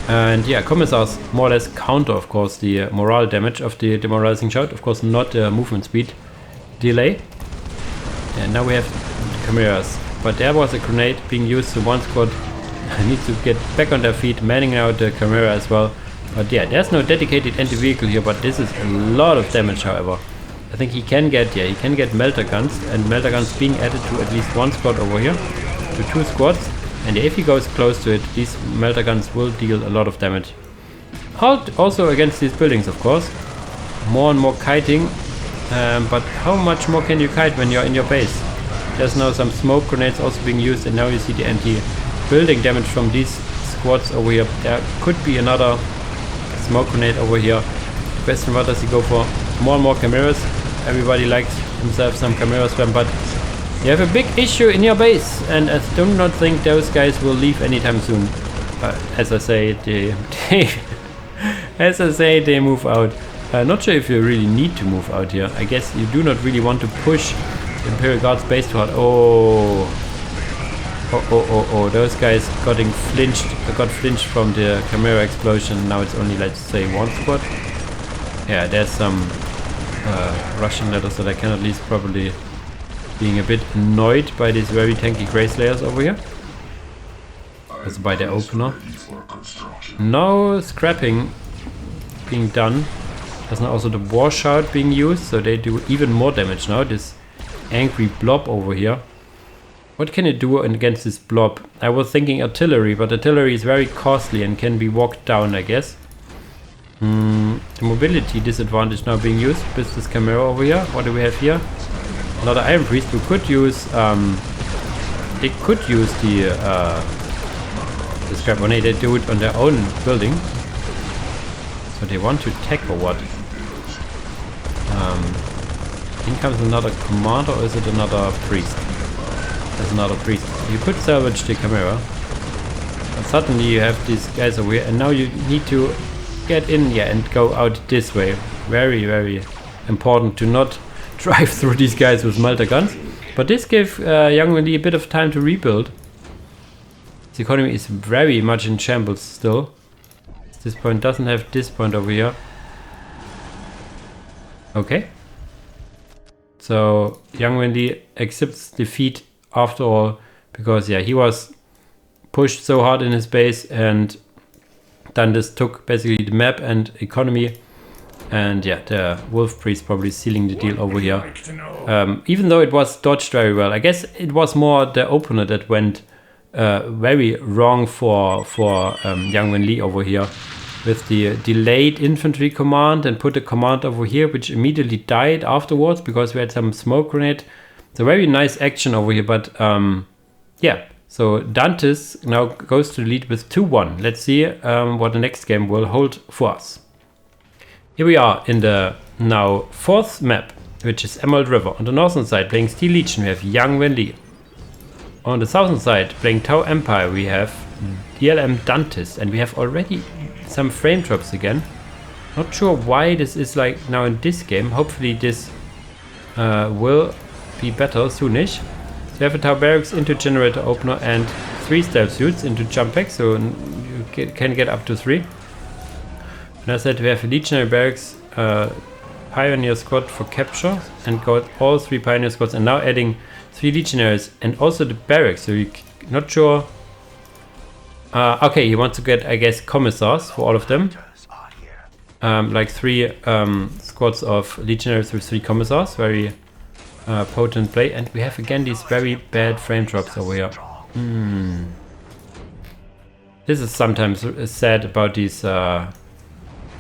And yeah, commissars more or less counter, of course, the morale damage of the demoralizing shout. Of course, not the movement speed delay. And now we have Chimeras. But there was a grenade being used, so one squad needs to get back on their feet, manning out the Chimera as well. But yeah, there's no dedicated anti-vehicle here, but this is a lot of damage, however. I think he can get melter guns, and melter guns being added to at least one squad over here, to 2 squads. And if he goes close to it, these melter guns will deal a lot of damage. Also against these buildings, of course. More and more kiting. But how much more can you kite when you're in your base? There's now some smoke grenades also being used, and now you see the anti-building damage from these squads over here. There could be another smoke grenade over here. Question, what does he go for? More and more chimeras. Everybody likes himself some chimera spam, but you have a big issue in your base, and I do not think those guys will leave anytime soon. As I say, they move out. Not sure if you really need to move out here. I guess you do not really want to push the Imperial Guard's base too hard. Oh, those guys got flinched from the Chimera explosion. Now it's only, let's say, one squad. Yeah, there's some Russian letters that I can at least probably being a bit annoyed by these very tanky Grey Slayers over here. Also by the opener. No scrapping being done. There's now also the war shout being used, so they do even more damage now. This angry blob over here. What can it do against this blob? I was thinking artillery, but artillery is very costly and can be walked down, I guess. The mobility disadvantage now being used with this Chimera over here. What do we have here? Another Iron Priest who could use they could use the scrap. They do it on their own building. So they want to attack or what? In comes another commander, or is it another priest? There's another priest. You could salvage the Chimera. But suddenly you have these guys over here, and now you need to get in, yeah, and go out this way. Very, very important to not drive through these guys with melter guns. But this gave young Wen-li a bit of time to rebuild. The economy is very much in shambles still. This point doesn't have this point over here. Okay. So young Wen-li accepts defeat after all, because yeah, he was pushed so hard in his base, and DANTIST took basically the map and economy, and yeah, the Wolf Priest probably sealing the deal over here. Even though it was dodged very well, I guess it was more the opener that went very wrong for young Wen-li over here, with the delayed infantry command, and put a command over here which immediately died afterwards because we had some smoke grenade. It's a very nice action over here, but yeah. So DANTIST now goes to the lead with 2-1. Let's see what the next game will hold for us. Here we are in the now 4th map, which is Emerlad River. On the northern side, playing Steel Legion, we have young Wen-li. On the southern side, playing Tau Empire, we have DLM DANTIST, and we have already some frame drops again. Not sure why this is like now in this game. Hopefully this will be better soonish. So we have a Tau Barracks into Generator Opener and 3 stealth suits into Jump Pack, so you can get up to 3. And I said we have a Legionary Barracks, Pioneer Squad for capture, and got all 3 Pioneer Squads, and now adding 3 Legionaries and also the Barracks, so you're not sure. Okay, he wants to get, I guess, Commissars for all of them. Like 3 squads of Legionaries with 3 Commissars, very potent play, and we have again these very bad frame drops over here. This is sometimes sad about these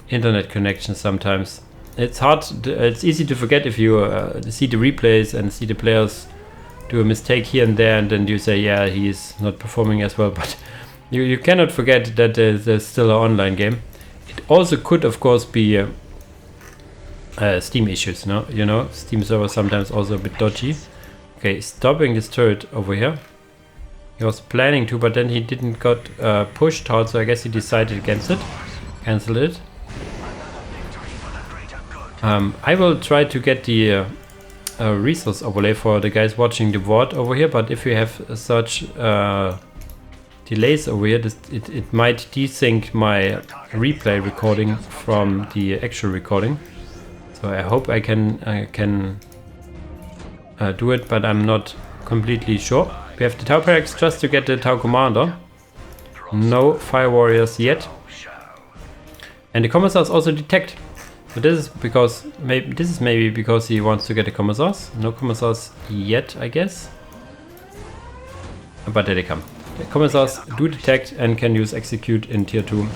internet connections. Sometimes it's hard. It's easy to forget if you see the replays and see the players do a mistake here and there, and then you say, yeah, he is not performing as well. But you cannot forget that there's still an online game. It also could, of course, be Steam issues, no? You know, Steam server sometimes also a bit dodgy. Okay, stopping this turret over here. He was planning to, but then he didn't got pushed hard, so I guess he decided against it. Cancel it. I will try to get the resource overlay for the guys watching the VOD over here, but if you have such delays over here, it might desync my replay recording from the actual recording. So I hope I can do it, but I'm not completely sure. We have the Tau Barracks just to get the Tau Commander. No Fire Warriors yet. And the Commissars also detect. So this is because maybe because he wants to get the Commissars. No Commissars yet, I guess. But there they come. The Commissars do detect and can use Execute in tier 2.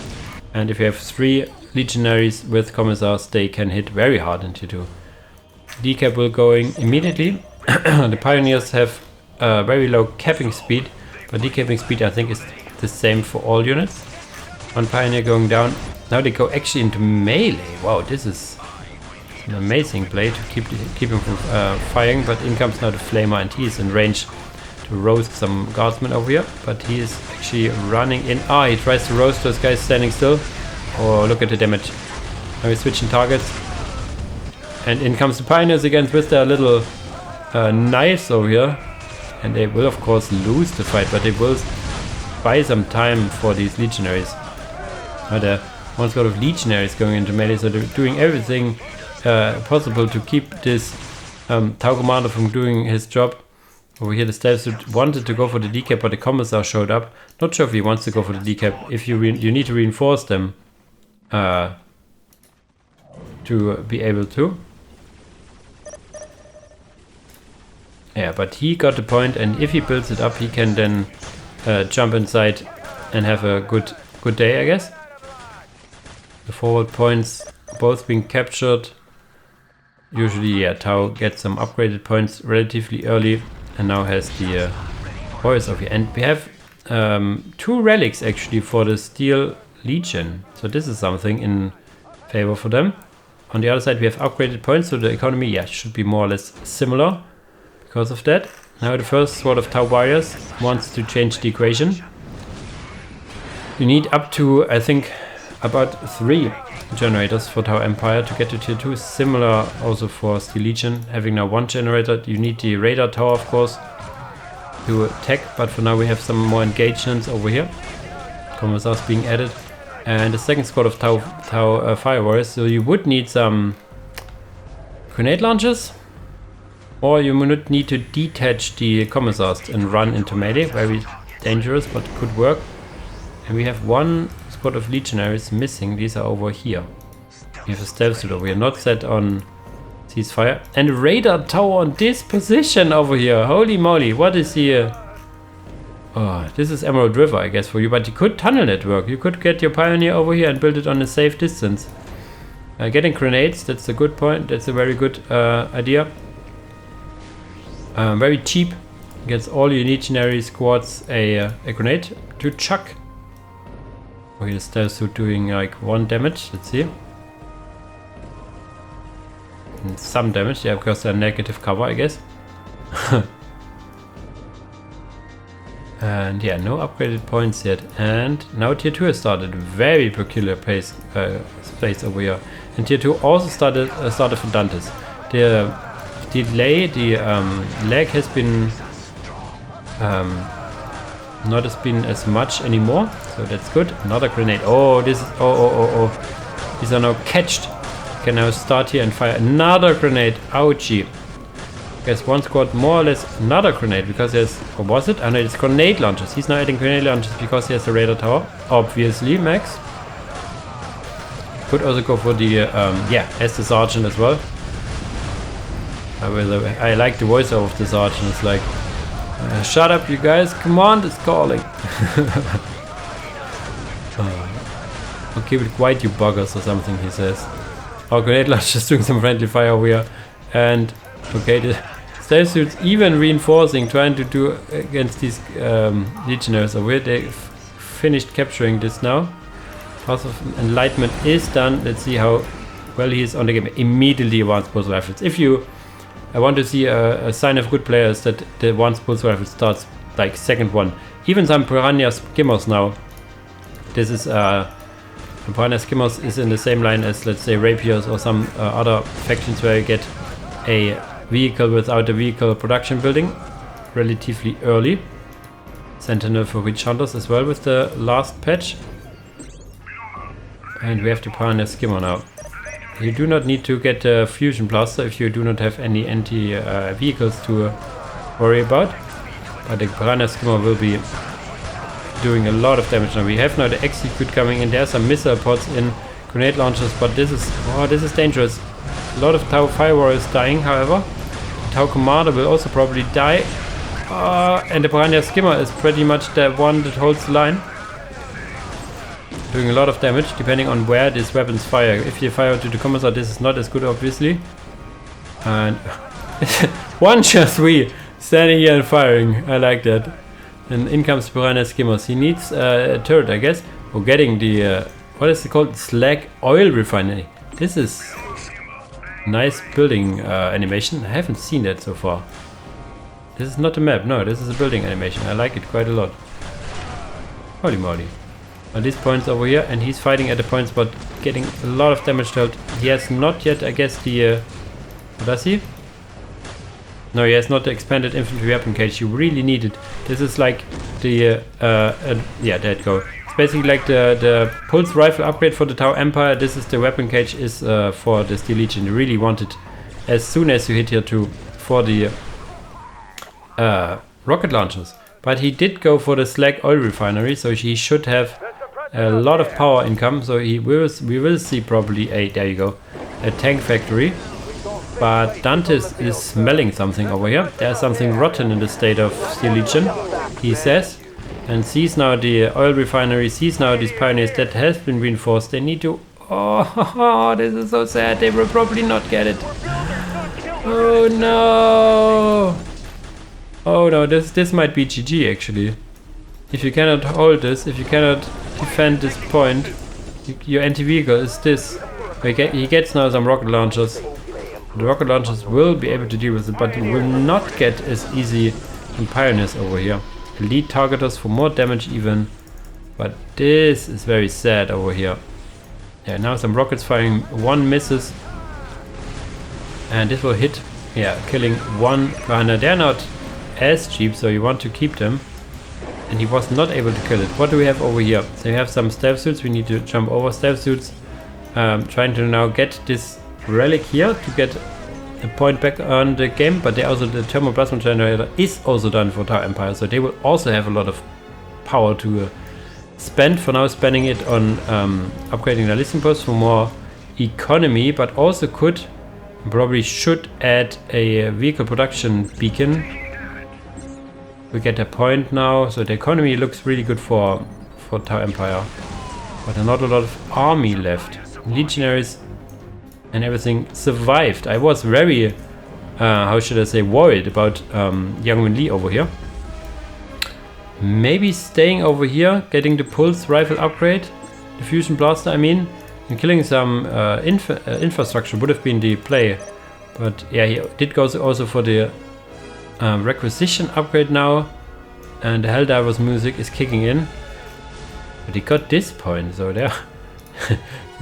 And if you have 3 Legionaries with Commissars, they can hit very hard in tier 2. Decap will going immediately. The Pioneers have very low capping speed, but decapping speed I think is the same for all units. One Pioneer going down. Now they go actually into melee. Wow, this is an amazing play to keep him from firing, but in comes now the Flamer, and he is in range to roast some guardsmen over here, but he is actually running in. He tries to roast those guys standing still. Oh, look at the damage. Now he's switching targets. And in comes the Pioneers again with their little knives over here. And they will of course lose the fight, but they will buy some time for these Legionaries. There are one squad of Legionaries going into melee, so they're doing everything possible to keep this Tau Commander from doing his job. Over here the stealth suit wanted to go for the decap, but the Commissar showed up. Not sure if he wants to go for the decap. If you need to reinforce them to be able to. Yeah, but he got the point, and if he builds it up, he can then jump inside and have a good day, I guess. The forward points both being captured. Usually, yeah, Tau gets some upgraded points relatively early, and now has the warriors over here. And we have 2 relics actually for the Steel Legion, so this is something in favor for them. On the other side, we have upgraded points, so the economy, yeah, should be more or less similar because of that. Now the first squad of Tau Warriors wants to change the equation. You need up to, I think, about 3 generators for Tau Empire to get to tier 2. Similar also for Steel Legion, having now 1 generator. You need the radar tower, of course, to attack, but for now we have some more engagements over here. Commissars being added. And the second squad of Tau Fire Warriors, so you would need some grenade launchers, or you would need to detach the Commissars and run into melee. Very dangerous, but could work. And we have 1 squad of legionaries missing. These are over here. We have a stealth suit over here, not set on ceasefire. And a radar tower on this position over here. Holy moly, what is here? Oh, this is Emerlad River, I guess, for you. But you could tunnel network. You could get your Pioneer over here and build it on a safe distance. Getting grenades, that's a good point. That's a very good idea. Very cheap. Gets all your legionary squads a grenade to chuck. Okay, the stealth suit doing like 1 damage. Let's see. And some damage, yeah, because they're negative cover, I guess. And yeah, no upgraded points yet. And now tier 2 has started. Very peculiar place over here. And tier 2 also started for DANTIST. The delay, the lag has been not as much anymore, so that's good. Another grenade. Oh, this is oh. These are now catched. Can now start here and fire another grenade. Ouchie. Guess 1 squad more or less another grenade because there's, or was it? Oh no, it's grenade launchers. He's now adding grenade launchers because he has the radar tower. Obviously, Max. Could also go for the, yeah, as the sergeant as well. I like the voiceover of the sergeant. It's like, shut up, you guys. Command is calling. I'll keep it quiet, you buggers, or something, he says. Our grenade launcher is doing some friendly fire over here. And, okay, the stealth suits even reinforcing, trying to do against these legionnaires over here. They finished capturing this now. Path of Enlightenment is done. Let's see how well he is on the game. Immediately advanced pulse rifles. If you want to see a sign of good players, that the advanced pulse rifle starts like second one. Even some Piranha Skimmers now. This is Piranha Skimmers is in the same line as, let's say, Rapiers or some other factions where you get a vehicle without a vehicle production building relatively early. Sentinel for Witch Hunters as well with the last patch. And we have the Piranha Skimmer now. You do not need to get a fusion blaster if you do not have any anti-vehicles to worry about. But the Piranha Skimmer will be doing a lot of damage now. We have now the Execute coming in. There are some missile pods in, grenade launchers, but this is dangerous. A lot of Tau Fire Warriors dying, however. The Tau Commander will also probably die. And the Piranha Skimmer is pretty much the one that holds the line. Doing a lot of damage, depending on where these weapons fire. If you fire to the Commissar, this is not as good, obviously. And 1-3 standing here and firing. I like that. And in comes Piranha Skimmers. He needs a turret, I guess. Or getting the, what is it called? Slag oil refinery. This is nice building animation. I haven't seen that so far. This is not a map, no, this is a building animation. I like it quite a lot. Holy moly. On these points over here, and he's fighting at the points but getting a lot of damage dealt. He has not yet, I guess, the what does he? No, he has not the expanded infantry weapon cage. You really need it. This is like the yeah, there it go. It's basically like the pulse rifle upgrade for the Tau Empire. This is the weapon cage is for the Steel Legion. You really want it as soon as you hit here 2 for the rocket launchers. But he did go for the slag oil refinery, so he should have a lot of power income. So we will see probably there you go, a tank factory. But DANTIST is smelling something over here. There's something rotten in the state of Steel Legion, he says. And sees now the oil refinery, sees now these pioneers that has been reinforced. They need to... Oh, this is so sad. They will probably not get it. Oh no. Oh no, this might be GG actually. If you cannot hold this, if you cannot defend this point, your anti-vehicle is this. He gets now some rocket launchers. The rocket launchers will be able to deal with it, but it will not get as easy in pioneers over here. Elite targeters for more damage even. But this is very sad over here. Yeah, now some rockets firing, one misses. And this will hit, yeah, killing one gunner. They're not as cheap, so you want to keep them. And he was not able to kill it. What do we have over here? So we have some stealth suits. We need to jump over stealth suits. Trying to now get this relic here to get a point back on the game. But they also, the thermoplasma generator is also done for Tau Empire. So they will also have a lot of power to spend. For now, spending it on upgrading the listening post for more economy. But also could, probably should add a vehicle production beacon. We get a point now, so the economy looks really good for Tau Empire. But not a lot of army left. Legionaries and everything survived. I was very, how should I say, worried about young Wen-li over here. Maybe staying over here, getting the pulse rifle upgrade, the fusion blaster I mean, and killing some infrastructure would have been the play. But yeah, he did go also for the requisition upgrade now, and the Helldiver's music is kicking in. But he got this point, so there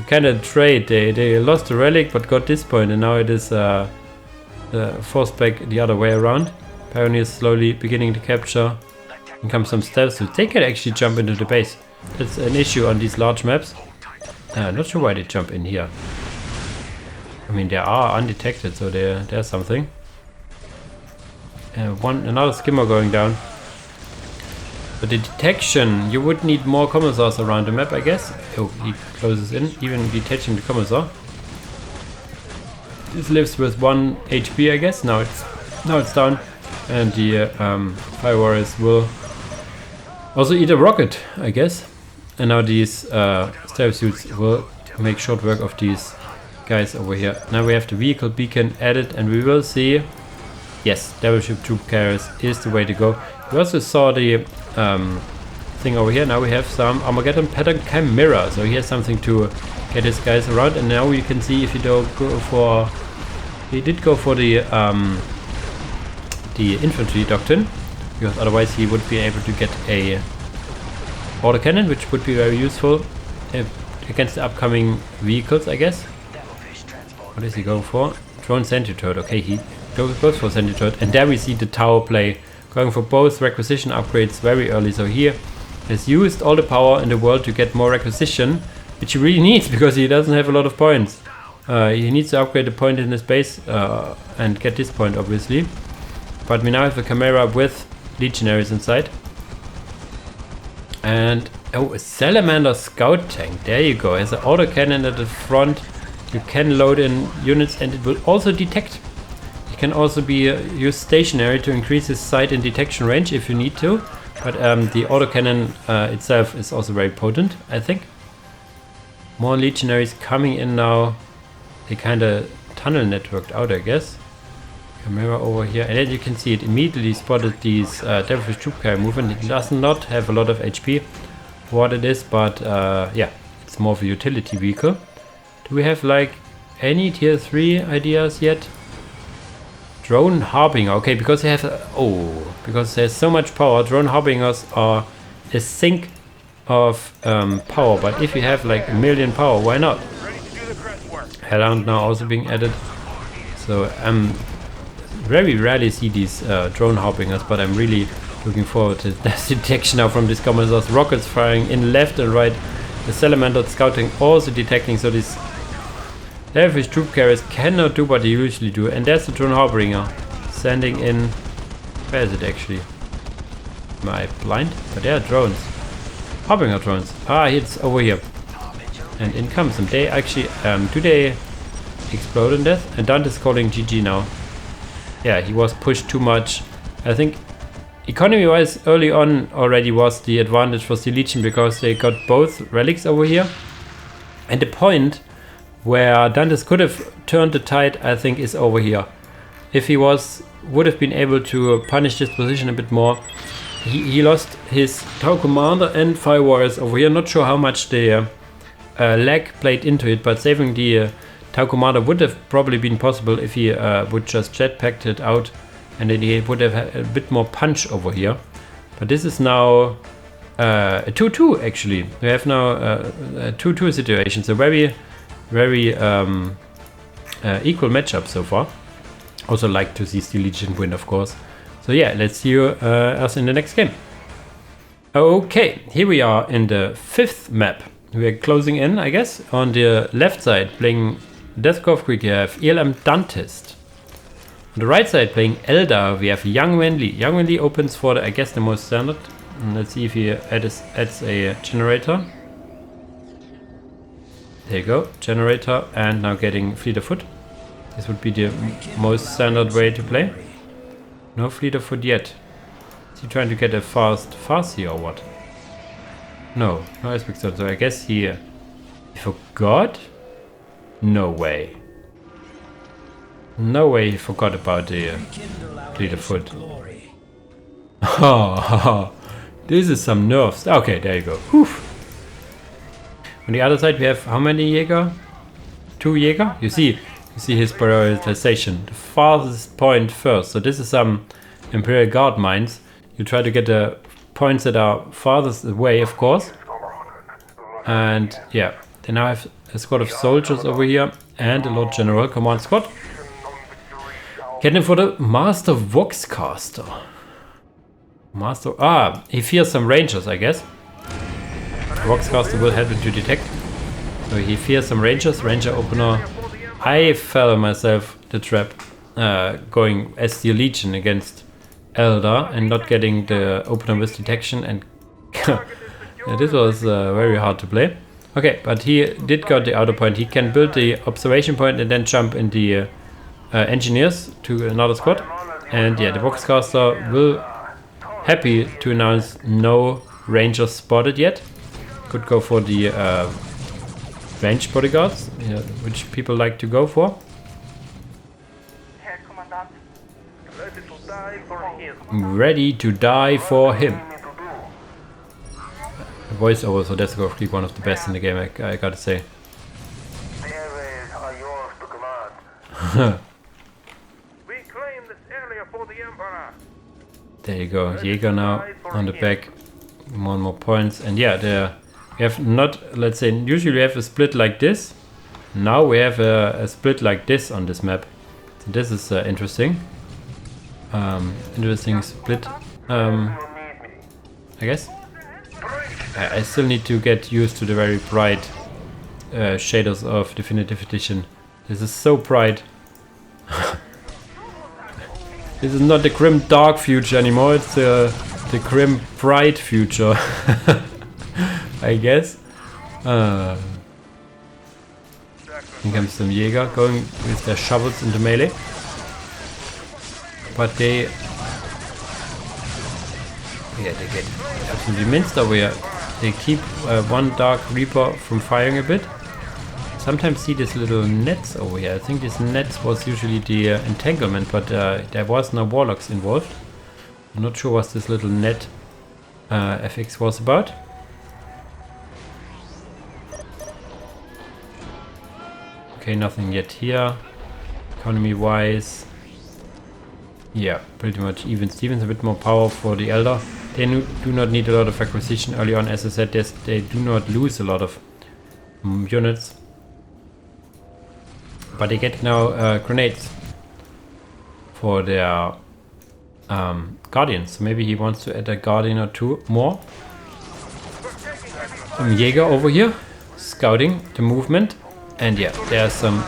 kind of trade. They lost the relic but got this point, and now it is forced back the other way around. Pioneers slowly beginning to capture. And comes some stealth suits. They can actually jump into the base. That's an issue on these large maps. Not sure why they jump in here. I mean, they are undetected, so there's something. Another skimmer going down. But the detection, you would need more commissars around the map, I guess. Oh, he closes in, even detaching the commissar. This lives with 1 HP, I guess. Now it's down, and the Fire Warriors will also eat a rocket, I guess. And now these stealth suits will make short work of these guys over here. Now we have the vehicle beacon added, and we will see. Yes, Devil Ship Troop Carriers is the way to go. We also saw the thing over here. Now we have some Armageddon Pattern Chimera. So here's something to get his guys around. And now you can see if you don't go for... He did go for the infantry doctrine, because otherwise he would be able to get a autocannon, which would be very useful against the upcoming vehicles, I guess. What is he going for? Drone Centriturret. Okay, he goes for Centriturret. And there we see the tower play, going for both requisition upgrades very early. So here has used all the power in the world to get more requisition, which he really needs because he doesn't have a lot of points. He needs to upgrade the point in his base and get this point, obviously. But we now have a Chimera with legionaries inside. And oh, a Salamander scout tank. There you go. Has an autocannon at the front. You can load in units, and it will also detect. It can also be used stationary to increase its sight and detection range if you need to. But the autocannon itself is also very potent, I think. More legionaries coming in now. They kind of tunnel networked out, I guess. Chimera over here, and as you can see, it immediately spotted these Devilfish Troop Carrier movement. It does not have a lot of HP for what it is, but yeah, it's more of a utility vehicle. Do we have like any tier 3 ideas yet? Drone Harbinger. Okay, because they have because there's so much power, Drone Harbingers are a sink of power. But if you have like 1 million power, why not? Hellhound now also being added. So very rarely see these Drone Harbingers, but I'm really looking forward to the detection now from these commissars. Rockets firing in left and right. The Salamander scouting also detecting, so these Devilfish Troop Carriers cannot do what they usually do. And there's the Drone Harbinger sending in. Where is it actually? Am I blind? But there are drones. Harbinger drones. Ah, it's over here. And in comes them. They actually, do they explode in death? And Dante is calling GG now. Yeah, he was pushed too much. I think economy-wise, early on already was the advantage for the Legion, because they got both relics over here. And the point where Dantes could have turned the tide, I think, is over here. If he would have been able to punish this position a bit more. He lost his Tau Commander and Fire Warriors over here. Not sure how much the lag played into it, but saving the Tau Commander would have probably been possible if he would just jetpacked it out, and then he would have had a bit more punch over here. But this is now a 2-2 actually. We have now a 2-2 situation. So very equal matchup so far. Also like to see Steel Legion win, of course. So yeah, let's see us in the next game. Okay, here we are in the 5th map. We are closing in, I guess. On the left side, playing Deathcore Krieg, you have ELM DANTIST. On the right side, playing Eldar, we have Young Wen-li. Young Wen-li opens for, the, I guess, the most standard. And let's see if he adds a generator. There you go, generator, and now getting Fleet of Foot. This would be the most standard way to play. No Fleet of Foot yet. Is he trying to get a fast here or what? No aspect sword. So I guess he forgot? No way. No way he forgot about the Fleet of Foot. Oh, this is some nerfs. Okay, there you go. Whew. On the other side we have how many Jäger? 2 Jäger? You see his prioritization. The farthest point first. So this is some Imperial Guard mines. You try to get the points that are farthest away, of course. And yeah, they now have a squad of soldiers over here and a Lord General command squad. Getting for the Master Voxcaster. He fears some rangers, I guess. Voxcaster will help him to detect. So he fears some rangers. Ranger opener. I fell myself the trap going as Steel Legion against Eldar and not getting the opener with detection, and yeah, this was very hard to play. Okay, but he did got the outer point. He can build the observation point and then jump in the engineers to another squad. And yeah, the Voxcaster will happy to announce no rangers spotted yet. Could go for the ranged bodyguards, yeah, which people like to go for. Ready to die for him. The voiceover, so that's going to be one of the best in the game, I gotta say. The areas are yours to command. We claim this area for the Emperor. There you go, Jäger now on the back. More and more points, and yeah, we have not, let's say, usually we have a split like this. Now we have a split like this on this map. So this is interesting. Interesting split, I guess. I still need to get used to the very bright shaders of Definitive Edition. This is so bright. This is not the grim dark future anymore, it's the grim bright future. I guess. Here comes some Jäger going with their shovels into melee. But they get absolutely minced over here. They keep one Dark Reaper from firing a bit. Sometimes see these little nets over here. I think this nets was usually the entanglement, but there was no warlocks involved. I'm not sure what this little net FX was about. Okay, nothing yet here. Economy wise. Yeah, pretty much even Stevens, a bit more power for the Eldar. They do not need a lot of acquisition early on. As I said, they do not lose a lot of units. But they get now grenades for their Guardians. So maybe he wants to add a Guardian or 2 more. Some Jäger over here, scouting the movement. And yeah, there's some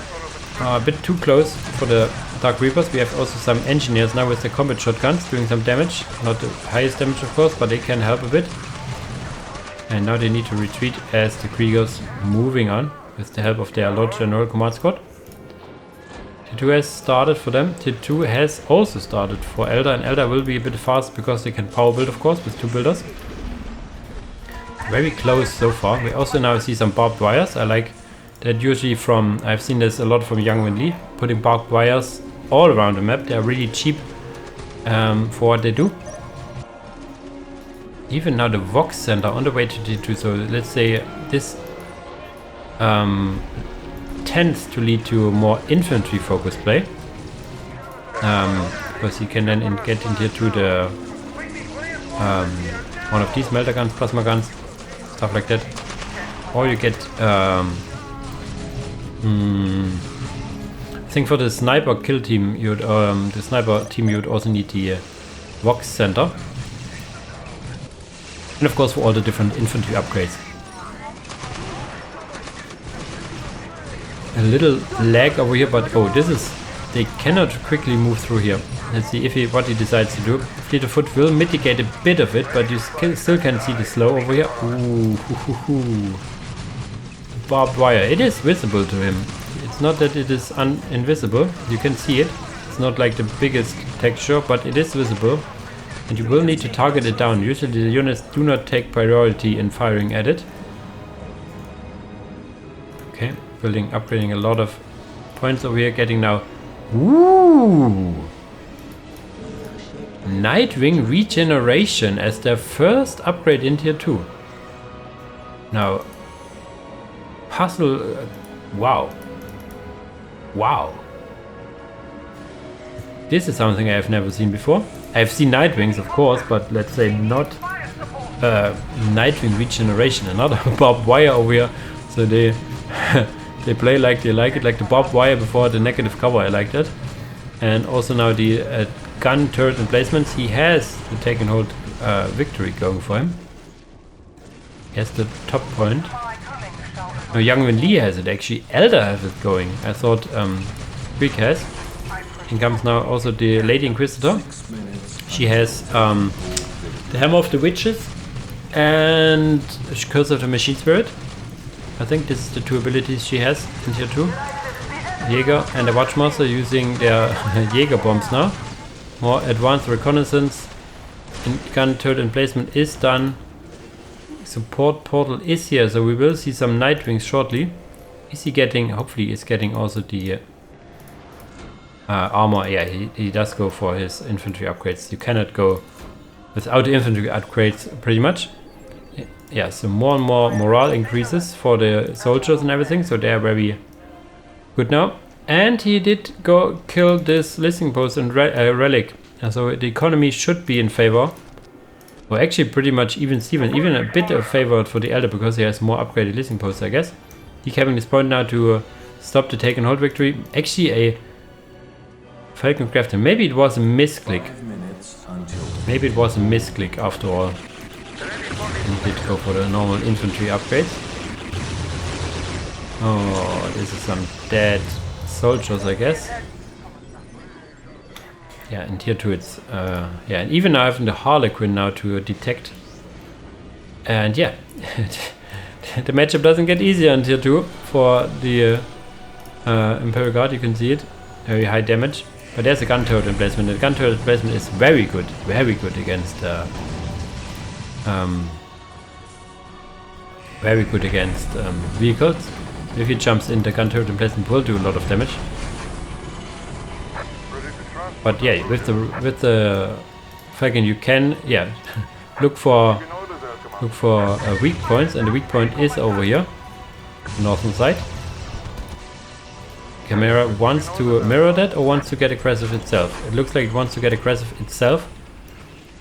a bit too close for the Dark Reapers. We have also some engineers now with the combat shotguns doing some damage. Not the highest damage, of course, but they can help a bit. And now they need to retreat as the Kriegers moving on with the help of their Lord General Command Squad. T2 has started for them. T2 has also started for Eldar, and Eldar will be a bit fast because they can power build, of course, with 2 builders. Very close so far. We also now see some barbed wires. I like that usually from, I've seen this a lot from Young Wen-li, putting barbed wires all around the map. They're really cheap for what they do. Even now the Vox Center on the way to T2, so let's say this tends to lead to a more infantry focused play. Because you can then get into the one of these melter guns, plasma guns, stuff like that. Or you get, I think for the sniper kill team, you would, the sniper team, you would also need the Vox Center. And of course for all the different infantry upgrades. A little lag over here, but oh, this is, they cannot quickly move through here. Let's see if what he decides to do. Fleet of Foot will mitigate a bit of it, but you still can see the slow over here. Ooh, barbed wire. It is visible to him. It's not that it is invisible. You can see it. It's not like the biggest texture, but it is visible. And you will need to target it down. Usually the units do not take priority in firing at it. Okay, upgrading a lot of points over here. Getting now. Ooh! Nightwing Regeneration as their first upgrade in tier 2. Now, puzzle. Wow. Wow. This is something I have never seen before. I've seen Nightwings, of course, but let's say not Nightwing Regeneration. Another barbed wire over here. So they they play like they like it, like the barbed wire before the negative cover. I like that. And also now the gun turret emplacements. He has the take and hold victory going for him. He has the top point. No, young Wen-li has it actually. Eldar has it going. I thought Krieg has. In comes now also the Lady Inquisitor. She has the Hammer of the Witches and Curse of the Machine Spirit. I think this is the two abilities she has in tier 2. Jäger and the Watchmaster using their Jäger bombs now. More advanced reconnaissance. Gun turret emplacement is done. Support portal is here, so we will see some Nightwings shortly. Is he getting, hopefully is getting also the armor. Yeah, he does go for his infantry upgrades. You cannot go without the infantry upgrades pretty much. Yeah, so more and more morale increases for the soldiers and everything, so they are very good now. And he did go kill this listening post and relic. And so the economy should be in favor. Well, actually pretty much even Steven, even a bit of favor for the Eldar because he has more upgraded listening posts, I guess. He having this point now to stop the take and hold victory. Actually a Falcon Crafter. Maybe it was a misclick. Maybe it was a misclick after all. And he did go for the normal infantry upgrades. Oh, this is some dead soldiers, I guess. Yeah, in tier 2 it's yeah, and even now having the Harlequin now to detect. And yeah, the matchup doesn't get easier in tier 2 for the Imperial Guard. You can see it, very high damage. But there's a gun turret emplacement. The gun turret emplacement is very good against vehicles. If he jumps in, the gun turret emplacement will do a lot of damage. But yeah, with the Falcon you can look for weak points, and the weak point is over here, the northern side. Chimera wants to mirror that or wants to get aggressive itself. It looks like it wants to get aggressive itself.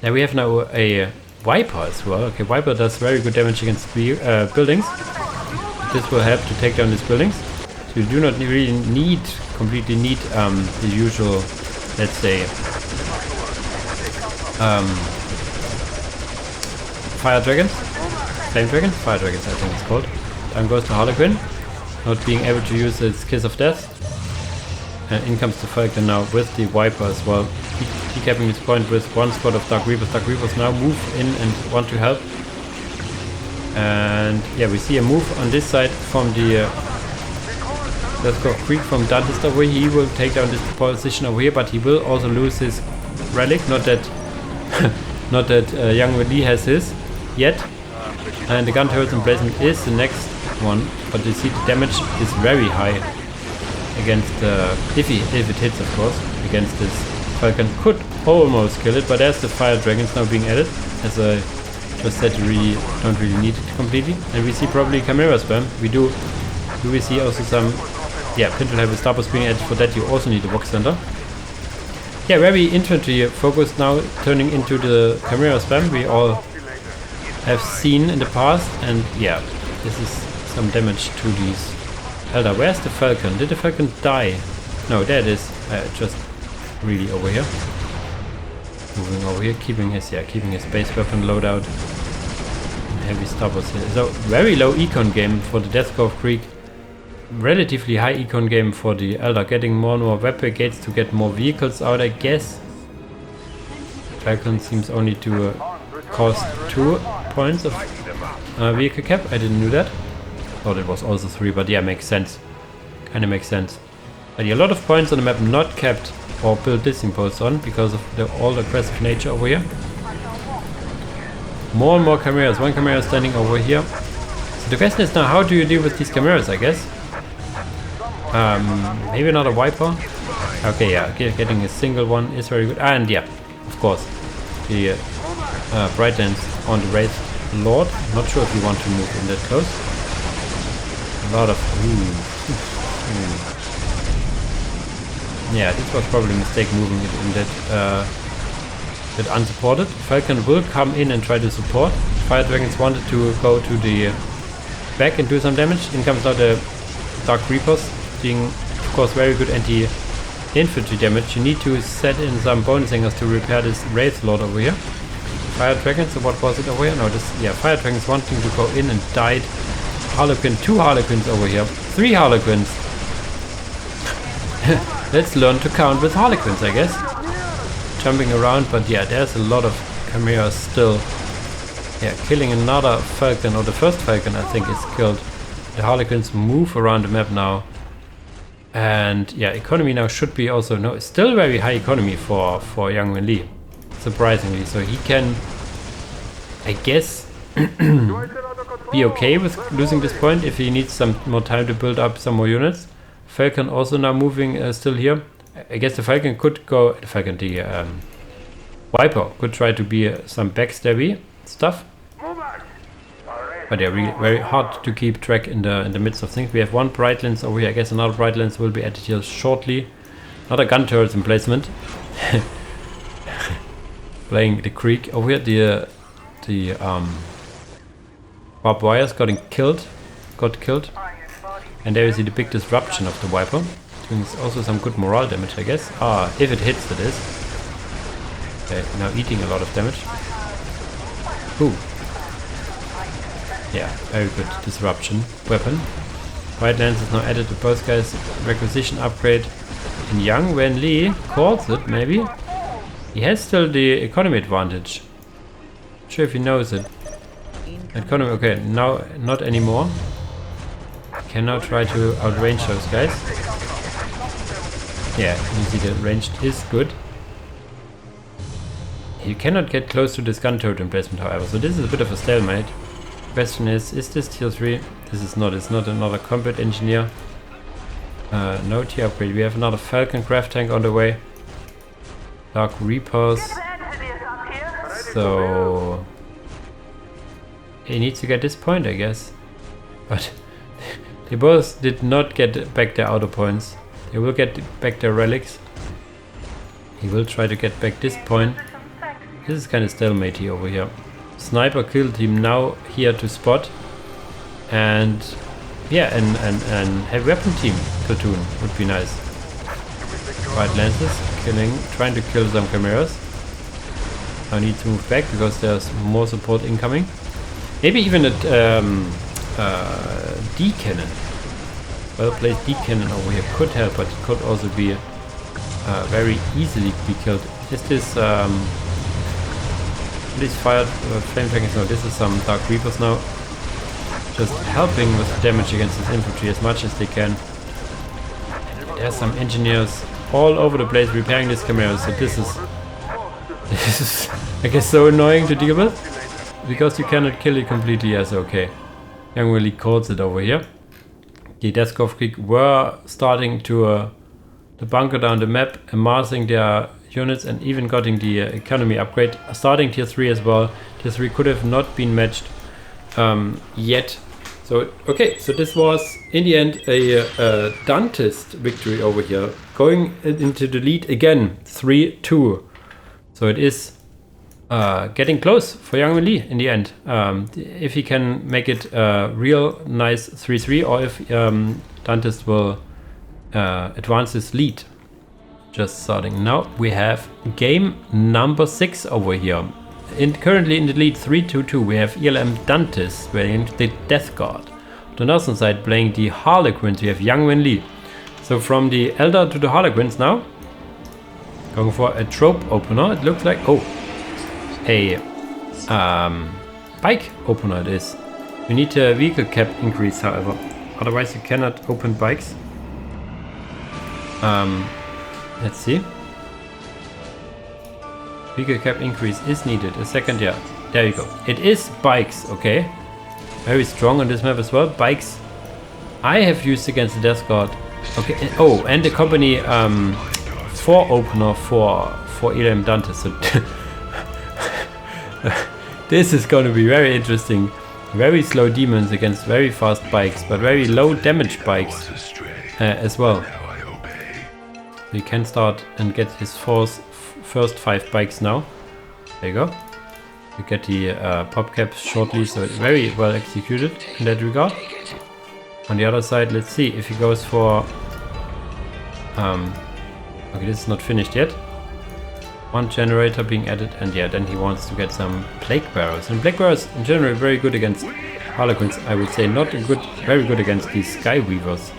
Now we have now a Viper as well. Okay, Viper does very good damage against buildings. This will help to take down these buildings. So you do not really completely need the usual, let's say, fire dragons, flame dragons, fire dragons I think it's called. Down goes to Harlequin, not being able to use its Kiss of Death. And in comes the Falcon now with the Viper as well. He capping his point with one squad of Dark Reapers. Dark Reapers now move in and want to help. And yeah, we see a move on this side from the let's go Krieg from DANTIST over here. He will take down this position over here, but he will also lose his relic. Not that not that young Wen-li has his yet. And the gun turret emplacement is the next one, but you see the damage is very high against if it hits, of course, against this Falcon. Could almost kill it, but there's the fire dragons now being added, as I just said. You don't really need it completely. And we see probably Chimera spam. Do we see also some Pin will have a Starburst being added. For that you also need a Vox Center. Yeah, very infantry focused now, turning into the Chimera spam. We all have seen in the past, and yeah, this is some damage to these Eldar. Where's the Falcon? Did the Falcon die? No, there it is. Just really over here. Moving over here, keeping his base weapon loadout. And heavy stoppers here. So very low econ game for the Death Corps of Krieg. Relatively high econ game for the Eldar. Getting more and more web brigades to get more vehicles out, I guess. Falcon seems only to cost 2 points of vehicle cap. I didn't know that. Thought it was also 3, but yeah, makes sense. Kinda makes sense. But yeah, a lot of points on the map not kept or built distinct posts on because of the all aggressive nature over here. More and more chimeras. One chimera standing over here. So the question is now, how do you deal with these chimeras, I guess? Maybe another Viper? Okay, yeah, getting a single one is very good. And yeah, of course, the Brightlands on the Wraith Lord. Not sure if you want to move in that close. A lot of... Yeah, this was probably a mistake moving it in that unsupported. Falcon will come in and try to support. Fire Dragons wanted to go to the back and do some damage. In comes now the Dark Reapers, being of course very good anti-infantry damage. You need to set in some bonus hangers to repair this Wraith Lord over here. Fire Dragons, so what was it over here? No, this, yeah, Fire Dragons wanting to go in and died. Harlequin, 2 Harlequins over here. 3 Harlequins. Let's learn to count with Harlequins, I guess. Jumping around, but yeah, there's a lot of chimeras still. Yeah, killing another Falcon, or the first Falcon I think is killed. The Harlequins move around the map now. And yeah, economy now should be also, no, still very high economy for young Wen-li. Surprisingly, so he can, I guess, be okay with losing this point if he needs some more time to build up some more units. Falcon also now moving still here. I guess the Falcon could go, the Viper could try to be some backstabby stuff. But yeah, really very hard to keep track in the midst of things. We have one Brightlands over here. I guess another Brightlands will be added here shortly. Another gun turrets in placement. Playing the Krieg over here. The barbed wires got killed. And there you see the big disruption of the Viper. Doing also some good morale damage, I guess. If it hits, that is. Okay, now eating a lot of damage. Ooh. Yeah, very good disruption weapon. Brightlands is now added to both guys. Requisition upgrade. And young Wen-li calls it, maybe. He has still the economy advantage. Not sure if he knows it. Economy, okay, now not anymore. Can now try to outrange those guys. Yeah, you see the range is good. You cannot get close to this gun turret emplacement, however, so this is a bit of a stalemate. Question is this tier 3? This is not, it's not another combat engineer. No tier upgrade. We have another Falcon craft tank on the way. Dark Reapers. So he needs to get this point, I guess. But they both did not get back their auto points. They will get back their relics. He will try to get back this point. This is kind of stalemate over here. Sniper kill team now here to spot. And yeah, and heavy weapon team platoon would be nice. White Lances trying to kill some chimeras. I need to move back because there's more support incoming. Maybe even a D-cannon. Well placed D-cannon over here could help, but it could also be very easily be killed. Is this these fired flame dragons? No, this is some Dark Reapers now. Just helping with the damage against this infantry as much as they can. And there's some engineers all over the place repairing these chimeras, so this is I guess so annoying to deal with. Because you cannot kill it completely, yes, okay. Young Wen-li calls it over here. The Death Corps of Krieg were starting to bunker down the map, amassing their units and even getting the economy upgrade. Starting tier 3 as well. Tier 3 could have not been matched yet. So, okay, so this was in the end a DANTIST victory over here. Going into the lead again, 3-2. So it is getting close for young Wen-li in the end. If he can make it a real nice 3-3, or if DANTIST will advance his lead. Just starting now. We have game number 6 over here. Currently in the lead 3-2-2, we have ELM DANTIST playing the Death Guard. On the northern side playing the Harlequins, we have young Wen-li. So from the Eldar to the Harlequins now. Going for a trope opener, it looks like. Oh, a bike opener it is. We need a vehicle cap increase, however. Otherwise you cannot open bikes. Let's see. Vehicle cap increase is needed. A second, yeah. There you go. It is bikes, okay. Very strong on this map as well. Bikes I have used against the Death Guard. Okay. Oh, and the company 4 opener for ELM DANTIST. So this is going to be very interesting. Very slow demons against very fast bikes, but very low damage bikes as well. We can start and get his first 5 bikes now. There you go. We get the pop caps shortly, so it's very well executed in that regard. On the other side, let's see if he goes for... okay, this is not finished yet. 1 generator being added, and yeah, then he wants to get some plague bearers. And plague bearers in general very good against Harlequins, I would say. Not very good against these Sky Weavers.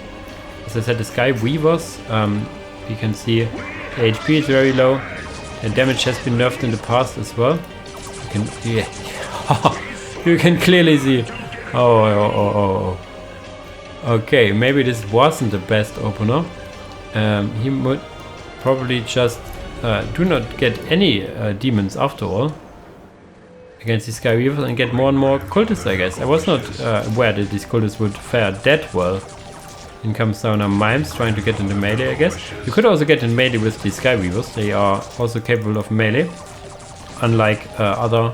As I said, the Sky Weavers, you can see the HP is very low. The damage has been nerfed in the past as well. You can, yeah. You can clearly see. Oh. Okay, maybe this wasn't the best opener. He would probably just do not get any demons after all against these Sky Weavers and get more and more cultists, I guess. I was not aware that these cultists would fare that well. In comes down on mimes trying to get into melee, I guess. You could also get in melee with these Sky Weavers. They are also capable of melee. Unlike other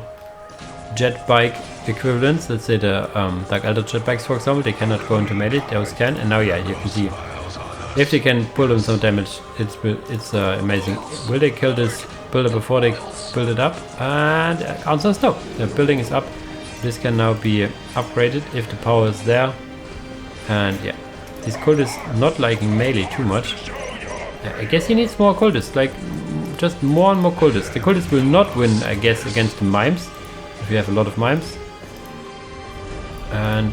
jet bike equivalents, let's say the Dark Eldar jet bikes, for example, they cannot go into melee, those can. And now, yeah, you can see if they can pull them some damage, it's amazing. Will they kill this builder before they build it up? And the answer is no. The building is up. This can now be upgraded if the power is there. And yeah, this cultist not liking melee too much. I guess he needs more cultists, like just more and more cultists. The cultists will not win, I guess, against the mimes, if you have a lot of mimes. And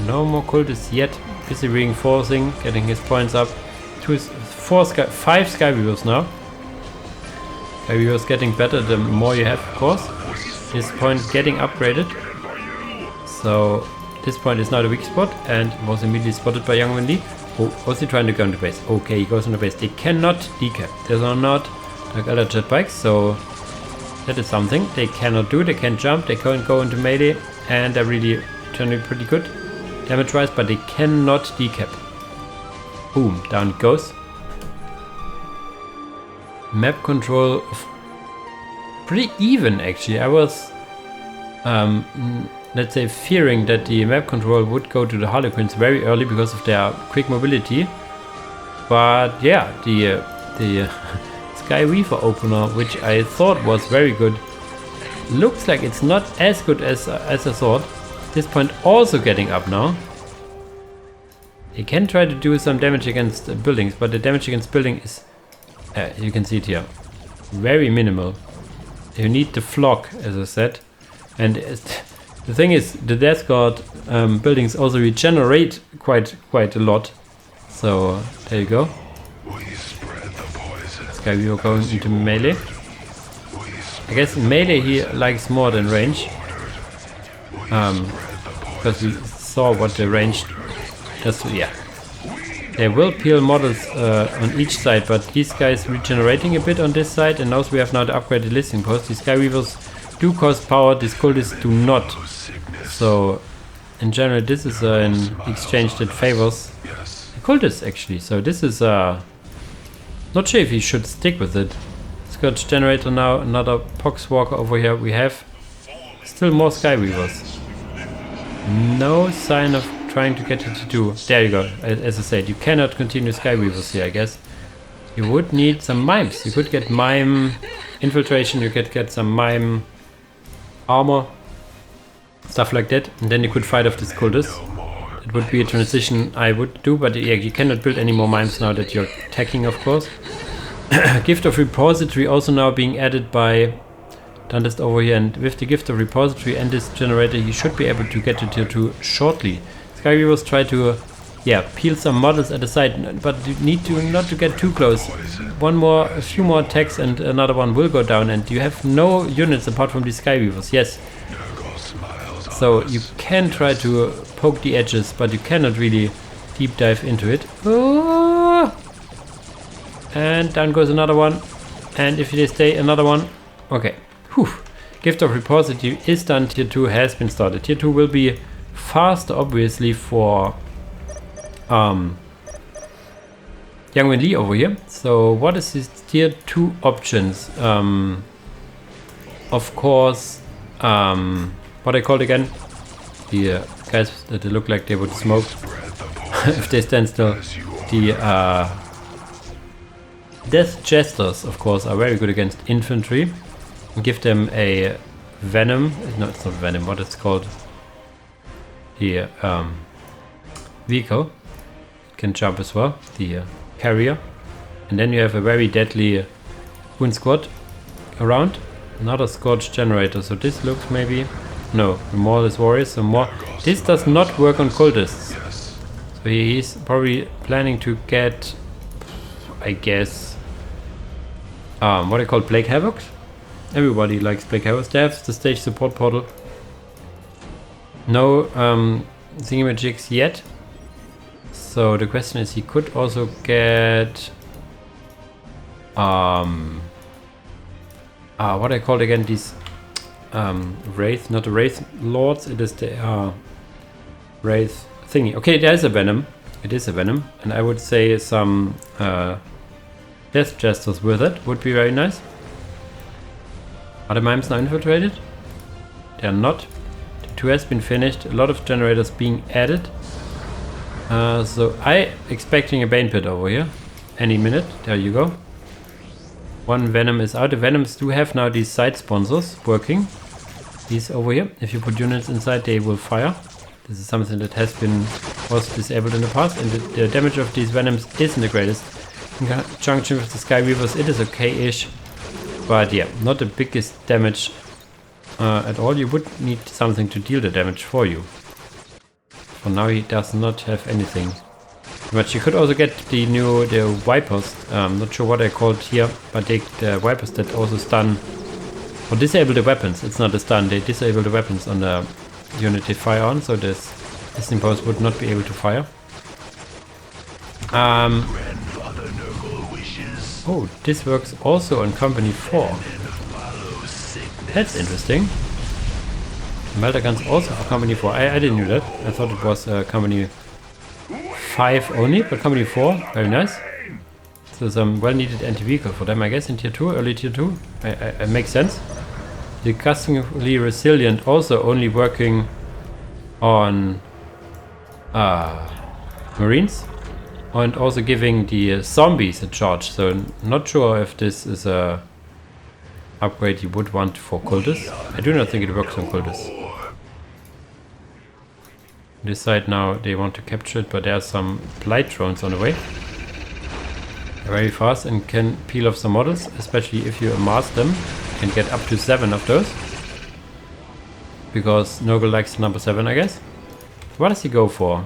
no more cultists yet. Busy reinforcing, getting his points up. 5 Sky Weavers now. Sky Weavers getting better the more you have, of course. This point getting upgraded. So this point is now the weak spot and was immediately spotted by young Wen-li. Oh, was he trying to go into base? Okay, he goes into base. They cannot decap. These are not like other jet bikes, so that is something they cannot do. They can jump, they can't go into melee, and they're really generally pretty good damage wise, but they cannot decap. Boom, down it goes. Map control pretty even actually. I was let's say fearing that the map control would go to the Harlequins very early because of their quick mobility, but yeah, the Sky Weaver opener, which I thought was very good, looks like it's not as good as I thought. This point also getting up now. He can try to do some damage against buildings, but the damage against building is, you can see it here, very minimal. You need the flock, as I said, and the thing is, the Death Guard buildings also regenerate quite a lot. So there you go. Sky Weaver going into melee. I guess in melee he likes more than range. Because we saw what the range does. Yeah, they will peel models on each side, but these guys regenerating a bit on this side, and also we have now the upgraded listing post. These Sky Weavers do cost power, these cultists do not. So in general this is an exchange that favors the cultists actually. So this is not sure if he should stick with it. Scourge generator now, another Poxwalker over here. We have still more Sky Weavers. No sign of trying to get it to do. There you go. As I said, you cannot continue Sky Weavers here, I guess. You would need some mimes. You could get mime infiltration, you get some mime armor, stuff like that, and then you could fight off these cultists. It would be a transition I would do, but yeah, you cannot build any more mimes now that you're attacking, of course. Gift of Repository also now being added by DANTIST over here, and with the Gift of Repository and this generator, you should be able to get to tier 2 shortly. Skyweavers try to, yeah, peel some models at the side, but you need to not to get too close. A few more attacks and another one will go down, and you have no units apart from these Skyweavers, yes. So you can try to poke the edges, but you cannot really deep dive into it. Oh! And down goes another one. And if they stay, another one. Okay. Whew. Gift of Repository is done. Tier 2 has been started. Tier 2 will be faster, obviously, for young Wen-li over here. So what is his tier 2 options? Of course, what I called again? The guys that look like they would smoke if they stand still. The Death Jesters, of course, are very good against infantry. Give them a venom. No, it's not venom. What it's called? The vehicle. It can jump as well. The carrier. And then you have a very deadly wound squad around. Another Scorch generator. So this looks maybe... No, Remorseless Warriors. So more... This does not work on cultists. So he's probably planning to get... I guess... what I call Plague Havocs. Everybody likes Plague Havocs. They have the stage support portal. No thingamajigs yet. So the question is, he could also get... what I called again, these Wraith, not the Wraith Lords, it is the Wraith thingy. Okay, there is a Venom. It is a Venom. And I would say some Death Jesters with it would be very nice. Are the mimes now infiltrated? They are not. The 2 has been finished. A lot of generators being added. So I expecting a Bane Pit over here. Any minute. There you go. One Venom is out. The Venoms do have now these side sponsors working. These over here. If you put units inside, they will fire. This is something that was disabled in the past, and the damage of these Venoms isn't the greatest. In conjunction with the Skyweavers, it is okay-ish. But yeah, not the biggest damage at all. You would need something to deal the damage for you. For now, he does not have anything. But you could also get the Vipers. Not sure what they're called here, but the Vipers that also stun or disable the weapons. It's not a stun, they disable the weapons on the unit they fire on, so this impulse would not be able to fire. Oh, this works also on Company 4. That's interesting. Melter guns also for Company 4. I didn't know that. I thought it was Company 5 only, but Company 4, very nice. So some well-needed anti-vehicle for them, I guess, in Tier 2, early Tier 2. It makes sense. The customly resilient also only working on Marines. And also giving the zombies a charge, so not sure if this is a upgrade you would want for cultists. I do not think it works on cultists. This side now they want to capture it, but there are some blight drones on the way. They're very fast and can peel off some models, especially if you amass them. You can get up to 7 of those. Because Nurgle likes the number 7, I guess. What does he go for?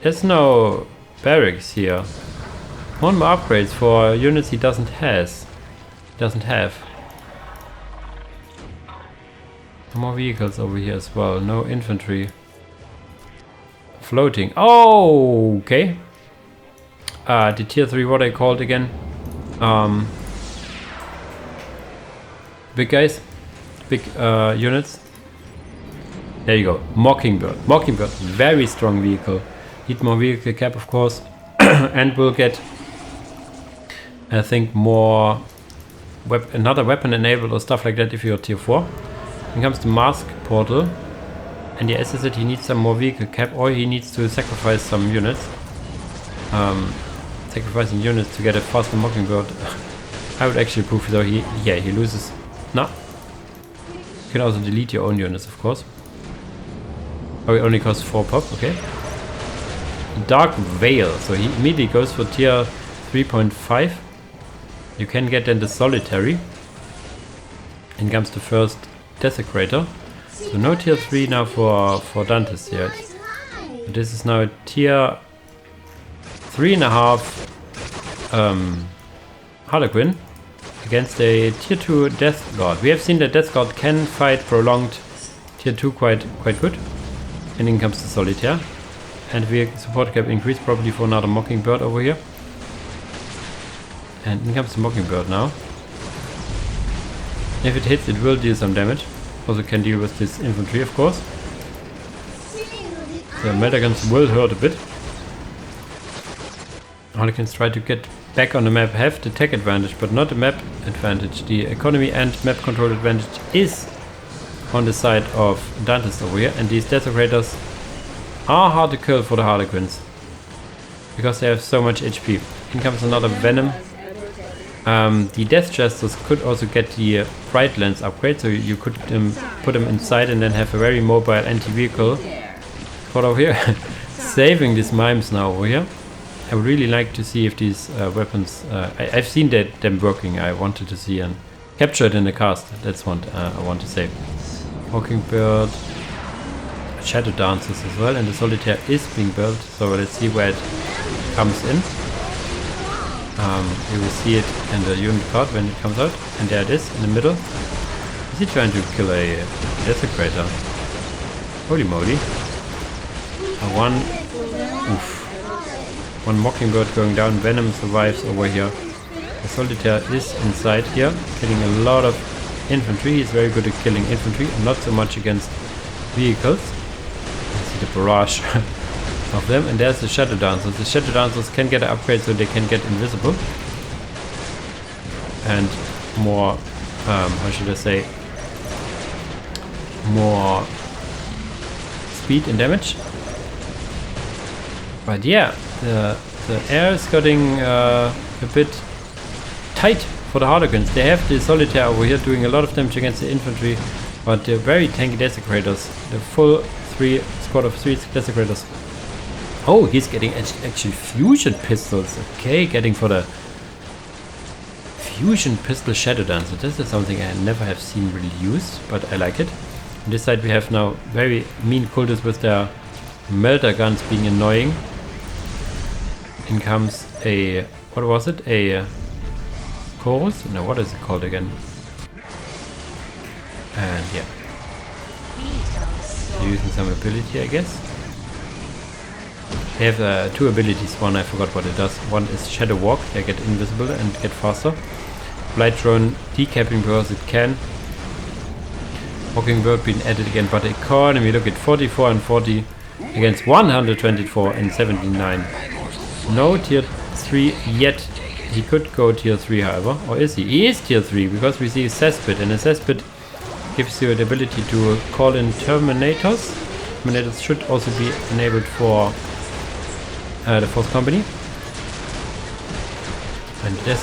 There's no barracks here. One more upgrades for units he doesn't have. Some more vehicles over here as well. No infantry. Floating. Oh, okay. The tier 3, what I called again. Big guys. Big units. There you go. Mockingbird. Mockingbird. Very strong vehicle. Need more vehicle cap, of course. And we'll get, I think, more another weapon enabled or stuff like that if you're tier 4. Then comes the mask portal. And the SS he needs some more vehicle cap, or he needs to sacrifice some units. Sacrificing units to get a faster Mockingbird I would actually approve, though. He loses. No. You can also delete your own units, of course. Oh, it only costs 4 pop, okay. Dark Veil, so he immediately goes for tier 3.5. You can get then the Solitary. In comes the first Desecrator. So no tier 3 now for Dantist here. This is now a tier 3.5 Harlequin against a tier 2 Death Guard. We have seen that Death Guard can fight prolonged tier 2 quite good. And in comes the Solitaire. And we support cap increase probably for another Mockingbird over here. And in comes the Mockingbird now. If it hits, it will deal some damage. Also can deal with this infantry, of course. The melee guns will hurt a bit. Harlequins try to get back on the map, have the tech advantage, but not the map advantage. The economy and map control advantage is on the side of Dantist over here, and these Desecrators are hard to kill for the Harlequins because they have so much HP. In comes another Venom. The Death Jesters could also get the Bright Lens upgrade, so you could put them inside and then have a very mobile anti-vehicle. But over here, saving these mimes now over here. I would really like to see if these weapons... I've seen them working. I wanted to see and capture it in the cast. That's what I want to say. Mockingbird, Shadow Dancers as well, and the Solitaire is being built. So let's see where it comes in. You will see it in the unit card when it comes out, and there it is in the middle. Is he trying to kill a Desecrator? Holy moly! One Mockingbird going down. Venom survives over here. The Solitaire is inside here, killing a lot of infantry. He's very good at killing infantry, and not so much against vehicles. You see the barrage of them, and there's the Shadow Dancers. The Shadow Dancers can get an upgrade so they can get invisible and more, how should I say, more speed and damage. But yeah, the air is getting a bit tight for the Harlequins. They have the Solitaire over here doing a lot of damage against the infantry, but they're very tanky Desecrators. The full squad of 3 Desecrators. Oh, he's getting actually fusion pistols. Okay, getting for the fusion pistol Shadow Dancer. This is something I never have seen really used, but I like it. On this side we have now very mean cultists with their melter guns being annoying. In comes a, what was it? A Korps? No, what is it called again? And yeah. Using some ability, I guess. They have 2 abilities. One, I forgot what it does. One is Shadow Walk. They get invisible and get faster. Blight Drone decapping because it can. Mockingbird being added again, but economy, look at 44 and 40 against 124 and 79. No tier 3 yet. He could go tier 3, however. Or is he? He is tier 3 because we see Cesspit, and a Cesspit gives you the ability to call in Terminators. Terminators should also be enabled for the 4th company. And this,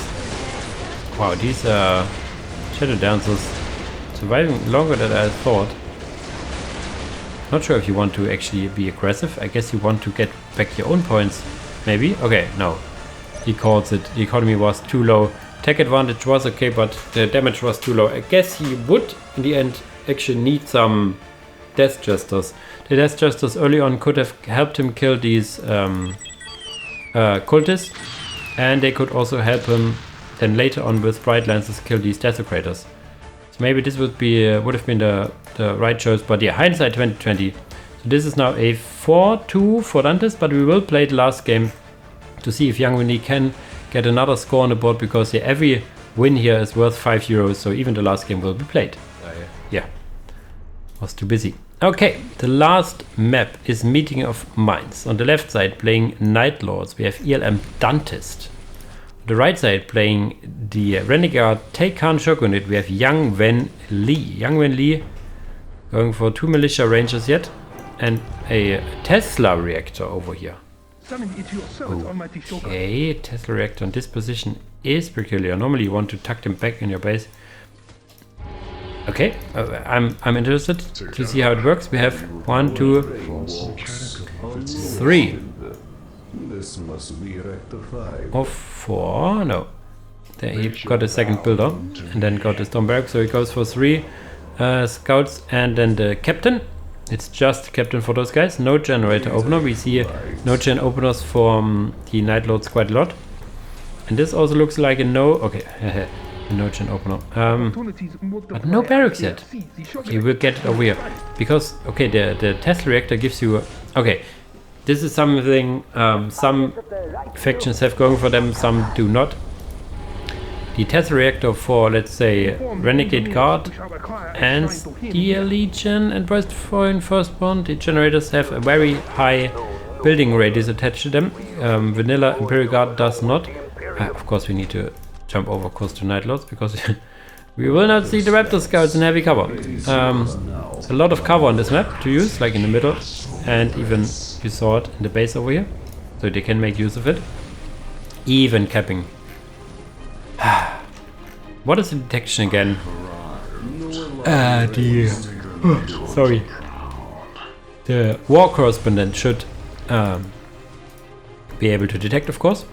wow, these Shadow Dancers surviving longer than I thought. Not sure if you want to actually be aggressive. I guess you want to get back your own points, maybe. Okay, no, he calls it. The economy was too low. Tech advantage was okay, but the damage was too low. I guess he would in the end actually need some Death Jesters. The Death Jesters early on could have helped him kill these cultists, and they could also help him then later on with Bright Lances kill these Desecrators. So maybe this would have been the right choice, but yeah, hindsight 2020. So this is now a 4-2 for Dantist, but we will play the last game to see if young Wen-li can get another score on the board, because yeah, every win here is worth 5 euros, so even the last game will be played. Yeah, was too busy. Okay, the last map is Meeting of Minds. On the left side playing Night Lords, we have ELM Dantist. On the right side playing the Renegade Tekarn Shogunate, we have young Wen-li. Young Wen-li going for 2 militia rangers yet, and a Tesla reactor over here. Okay, Tesla reactor on this position is peculiar. Normally you want to tuck them back in your base. Okay, I'm interested to see how it works. We have 1, 2, 3. This must be rectified. Or 4, no. There he got a second builder and then got a stone barrack, so he goes for 3 scouts and then the captain. It's just captain for those guys, no generator opener. We see no gen openers for the Night Lords quite a lot. And this also looks like a no, okay, a no gen opener. But no barracks yet. Okay, we'll get it over here. Because, okay, the Tesla reactor gives you, okay, this is something some factions have going for them, some do not. The Tesla reactor for, let's say, Renegade Guard and Steel Legion and Vostoryan Firstborn, the generators have a very high building radius attached to them. Vanilla Imperial Guard does not. Of course we need to jump over course to Night Lords because we will not see the Raptor Scouts in heavy cover. A lot of cover on this map to use, like in the middle, and even you saw it in the base over here, so they can make use of it. Even capping. What is the detection again? Sorry. The war correspondent should be able to detect, of course.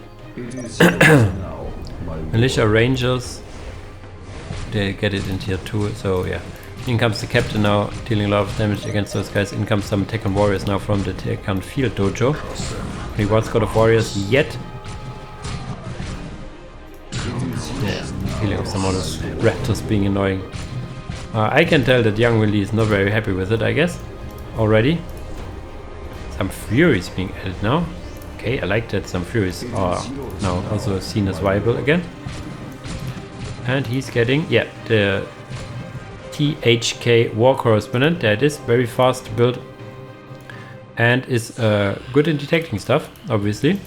Militia Rangers, they get it in tier 2, so yeah. In comes the captain now, dealing a lot of damage against those guys. In comes some Tekarn warriors now from the Tekarn field dojo. Only one squad of warriors yet. Yeah, feeling of some other raptors being annoying. I can tell that young Wen-li is not very happy with it, I guess. Already. Some furies being added now. Okay, I like that some furies are now also seen as viable again. And he's getting, yeah, the THK war correspondent. That is very fast to build and is good in detecting stuff, obviously.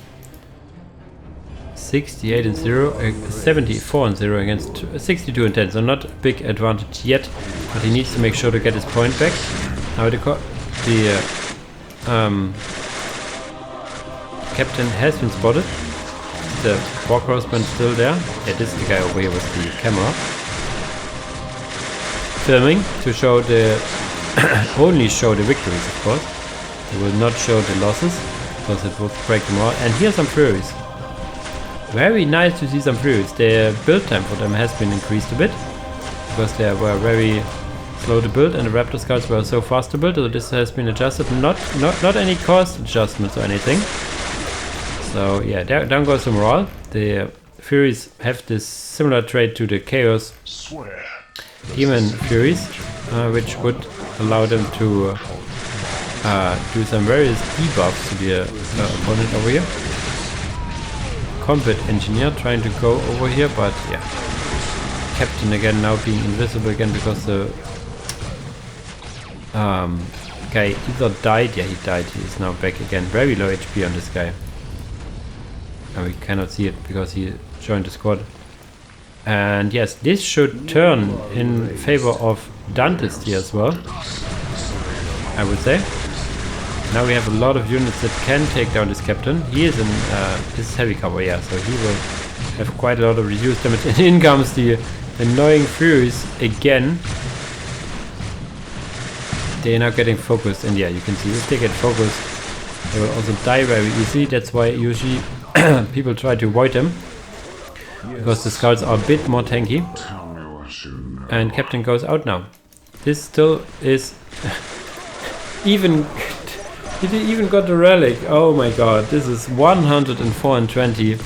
68 and 0, 74 and 0 against 62 and 10, so not a big advantage yet, but he needs to make sure to get his point back. Now the captain has been spotted. The war correspondent still there. Yeah, this is the guy over here with the camera. Filming to show the only show the victories, of course. They will not show the losses because it will break them all. And here are some furies. Very nice to see some furies. The build time for them has been increased a bit because they were very slow to build and the Raptor Scouts were so fast to build, so this has been adjusted. Not any cost adjustments or anything. So yeah, down goes the morale. The Furies have this similar trait to the Chaos Demon Furies, which would allow them to do some various debuffs to the opponent over here. Combat Engineer trying to go over here, but yeah. Captain again now being invisible again because the guy either died, yeah he died, he is now back again. Very low HP on this guy. And we cannot see it because he joined the squad. And yes, this should turn in favor of DANTIST here as well, I would say. Now we have a lot of units that can take down this captain. He is in this is heavy cover, yeah, so he will have quite a lot of reduced damage. And in comes the annoying Furies again. They are now getting focused, and yeah, you can see if they get focused, they will also die very easily. That's why usually people try to avoid them, because the scouts are a bit more tanky. And captain goes out now. This still is even. He even got the relic. Oh my god, this is 104 and 20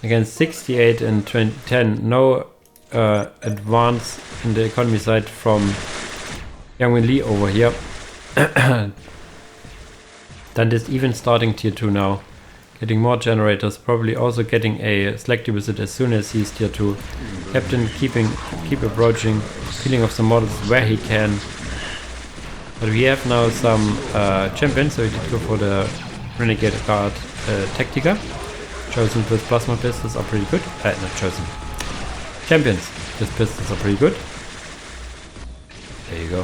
against 68 and 10. No advance in the economy side from young Wen-li over here. DANTIST even starting tier 2 now. Getting more generators, probably also getting a selective visit as soon as he's tier 2. Captain keep approaching, peeling off some models where he can. But we have now some champions, so we did go for the Renegade card Tactica. Chosen with plasma pistols are pretty good. Not chosen. Champions with pistols are pretty good. There you go.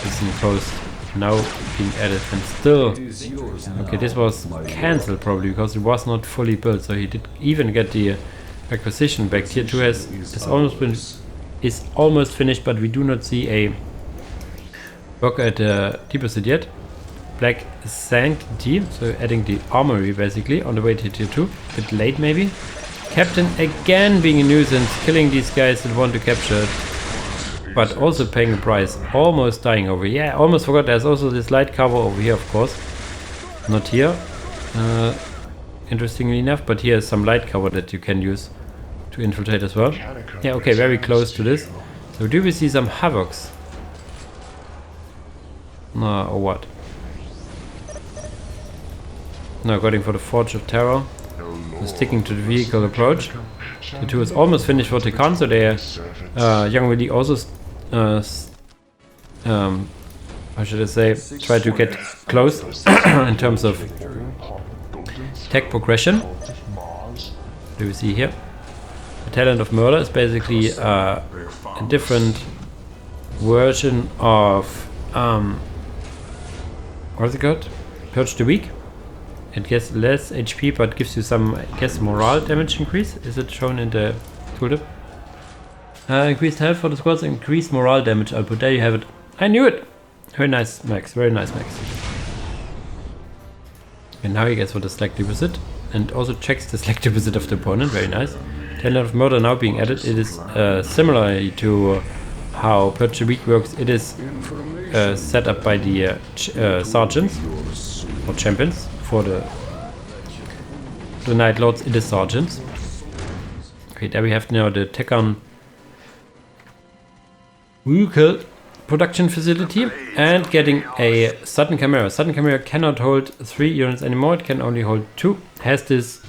Listen close. now being added and still. It is yours now, Okay, this was my cancelled probably because it was not fully built, so he did even get the acquisition back. Tier 2 is almost finished, but we do not see a work at deposit yet. Black Sanctity, so adding the armory basically on the way to tier 2. A bit late maybe. Captain again being a nuisance, killing these guys that want to capture it, but also paying a price. Almost dying over here. Yeah, almost forgot there's also this light cover over here, of course. Not here, interestingly enough, but here is some light cover that you can use to infiltrate as well. Yeah, okay, very close to this. So do we see some havocs? No, or what? No, going for the Forge of Terror. So sticking to the vehicle approach. The 2 is almost finished for Tekarn, so they Wen-li also how should I say, try to get close in terms of tech progression. Do we see here? The Talent of Murder is basically a different version of what's it called? Purge the Weak. It gets less HP, but gives you some, I guess, morale damage increase. Is it shown in the tooltip? Increased health for the squads, increased morale damage output. There you have it. I knew it! Very nice, Max. Very nice, Max. And now he gets for the slack deposit. And also checks the slack deposit of the opponent. Very nice. Talent of Murder now being added. It is similar to how Purge the Weak works. It is set up by the sergeants or champions. For the Night Lords, it is sergeants. Okay, there we have now the Tekarn vehicle production facility and getting a Sudden Chimera. Sudden Chimera cannot hold 3 units anymore, it can only hold 2. Has this...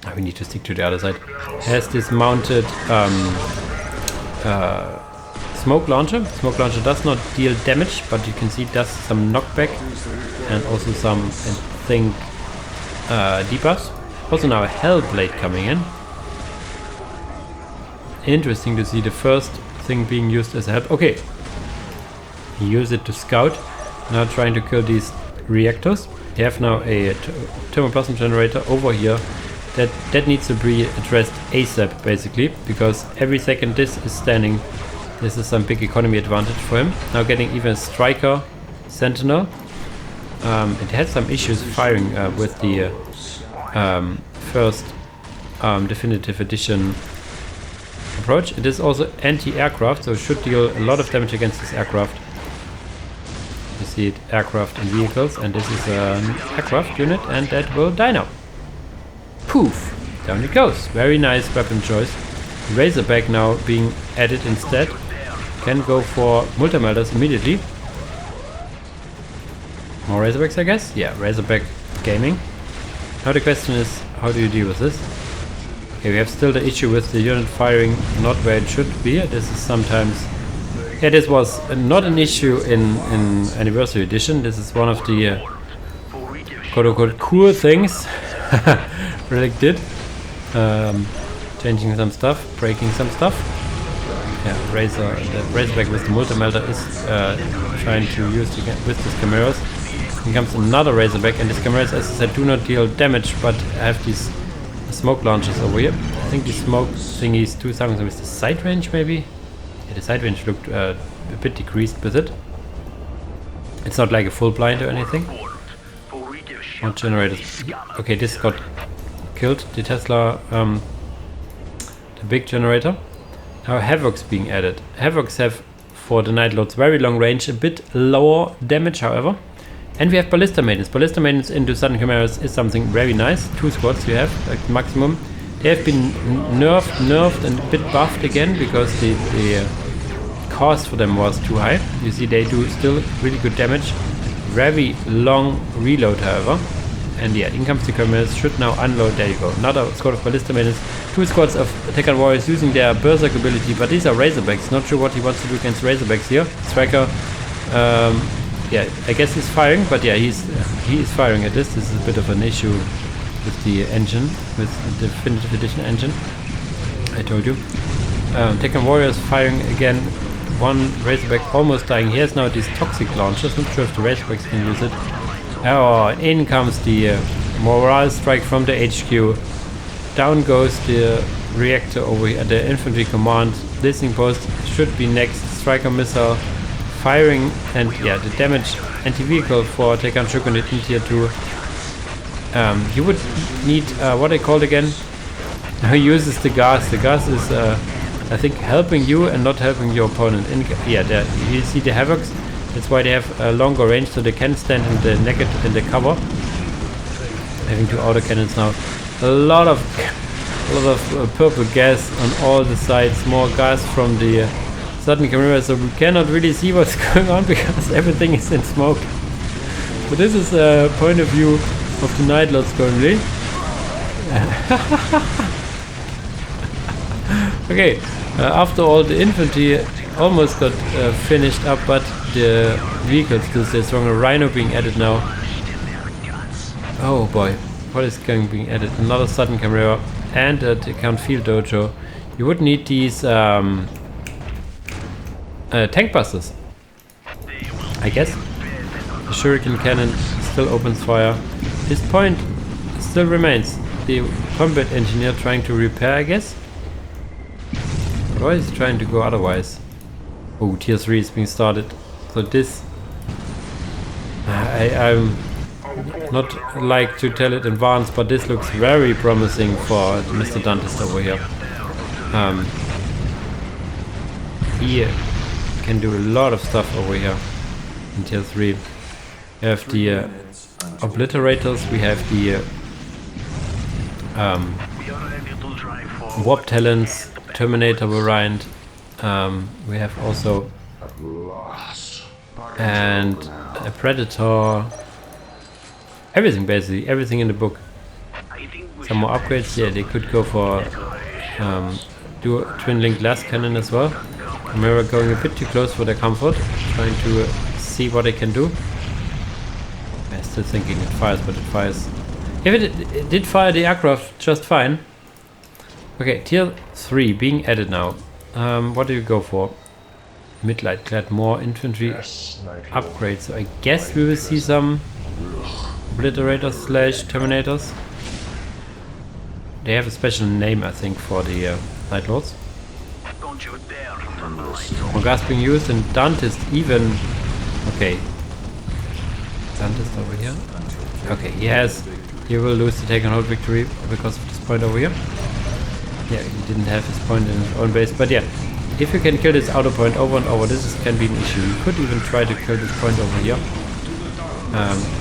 Oh, we need to stick to the other side. Has this mounted smoke launcher. Smoke launcher does not deal damage, but you can see it does some knockback and also some, I think, debuffs. Also now a Hellblade coming in. Interesting to see the first thing being used as a help. Okay, he used it to scout. Now trying to kill these reactors. They have now a thermoplasm generator over here. That needs to be addressed ASAP basically, because every second this is standing, this is some big economy advantage for him. Now getting even a Striker Sentinel. It had some issues firing with the first definitive edition approach. It is also anti-aircraft, so it should deal a lot of damage against this aircraft. You see it, aircraft and vehicles, and this is an aircraft unit, and that will die now. Poof! Down it goes. Very nice weapon choice. Razorback now being added instead. Can go for multi-melters immediately. More Razorbacks, I guess? Yeah, Razorback gaming. Now the question is, how do you deal with this? Okay, we have still the issue with the unit firing not where it should be. This is sometimes... Yeah, this was not an issue in Anniversary Edition. This is one of the quote-unquote cool things Relic did. Changing some stuff, breaking some stuff. Yeah, the Razorback with the multi-melter is trying to use with these chimeras. Here comes another Razorback, and these chimeras, as I said, do not deal damage, but have these smoke launchers over here. I think these smoke thingies do something with the side range, maybe? Yeah, the side range looked a bit decreased with it. It's not like a full blind or anything. More generators. Okay, this got killed, the Tesla, the big generator. Now Havocs being added. Havocs have, for the Night Lords, very long range, a bit lower damage, however. And we have Ballista Maidens. Ballista Maidens into Sudden Chimeras is something very nice. 2 squads you have, like maximum. They have been nerfed and a bit buffed again, because the cost for them was too high. You see they do still really good damage. Very long reload, however. And yeah, in comes the Chimeras, should now unload. There you go. Another squad of Ballista Maidens. 2 squads of Tekarn Warriors using their Berserk ability, but these are Razorbacks. Not sure what he wants to do against Razorbacks here. Striker, yeah, I guess he's firing, but yeah, he is firing at this. This is a bit of an issue with the engine, with the Definitive Edition engine. I told you. Tekarn Warriors firing again. one Razorback almost dying. He has now these toxic launchers. Not sure if the Razorbacks can use it. Oh, in comes the morale strike from the HQ. Down goes the reactor over here, the infantry command. Listening post should be next. Striker missile firing, and yeah, the damage anti-vehicle for Tekarn Shogunate in tier 2. You would need what I called again. He uses the gas. The gas is I think helping you and not helping your opponent. Yeah, there you see the havocs. That's why they have a longer range, so they can stand in the negative in the cover. Having 2 autocannons now. A lot of purple gas on all the sides. More gas from the southern camera, so we cannot really see what's going on because everything is in smoke. But this is a point of view of the Night Lords currently. Okay, after all, the infantry almost got finished up, but the vehicles still stay stronger. Rhino being added now. Oh boy, what is going being added? Another sudden camera and a Tekarn field dojo. You would need these tank busters, I guess. The shuriken cannon still opens fire. This point still remains. The combat engineer trying to repair, I guess. Why is he trying to go otherwise? Oh, tier 3 is being started. So this... I'm not like to tell it in advance, but this looks very promising for Mr. Dantist over here. He can do a lot of stuff over here in tier 3. We have the obliterators, we have the warp talents, Terminator variant. We have also and a Predator. Everything basically, everything in the book. Some more upgrades. Yeah, they could go for do twin link glass cannon as well. Chimera going a bit too close for their comfort, trying to see what they can do. I'm still thinking it fires, but it fires. If it did fire the aircraft just fine. Okay, tier 3 being added now. What do you go for? Midlight clad, more infantry upgrades. So I guess we will see some obliterators slash terminators. They have a special name, I think, for the Night Lords. More gas being used, and Dantist even. Okay, Dantist over here. Okay, he will lose the take and hold victory because of this point over here. Yeah, he didn't have his point in his own base, but yeah, if you can kill this outer point over and over, can be an issue. You could even try to kill this point over here.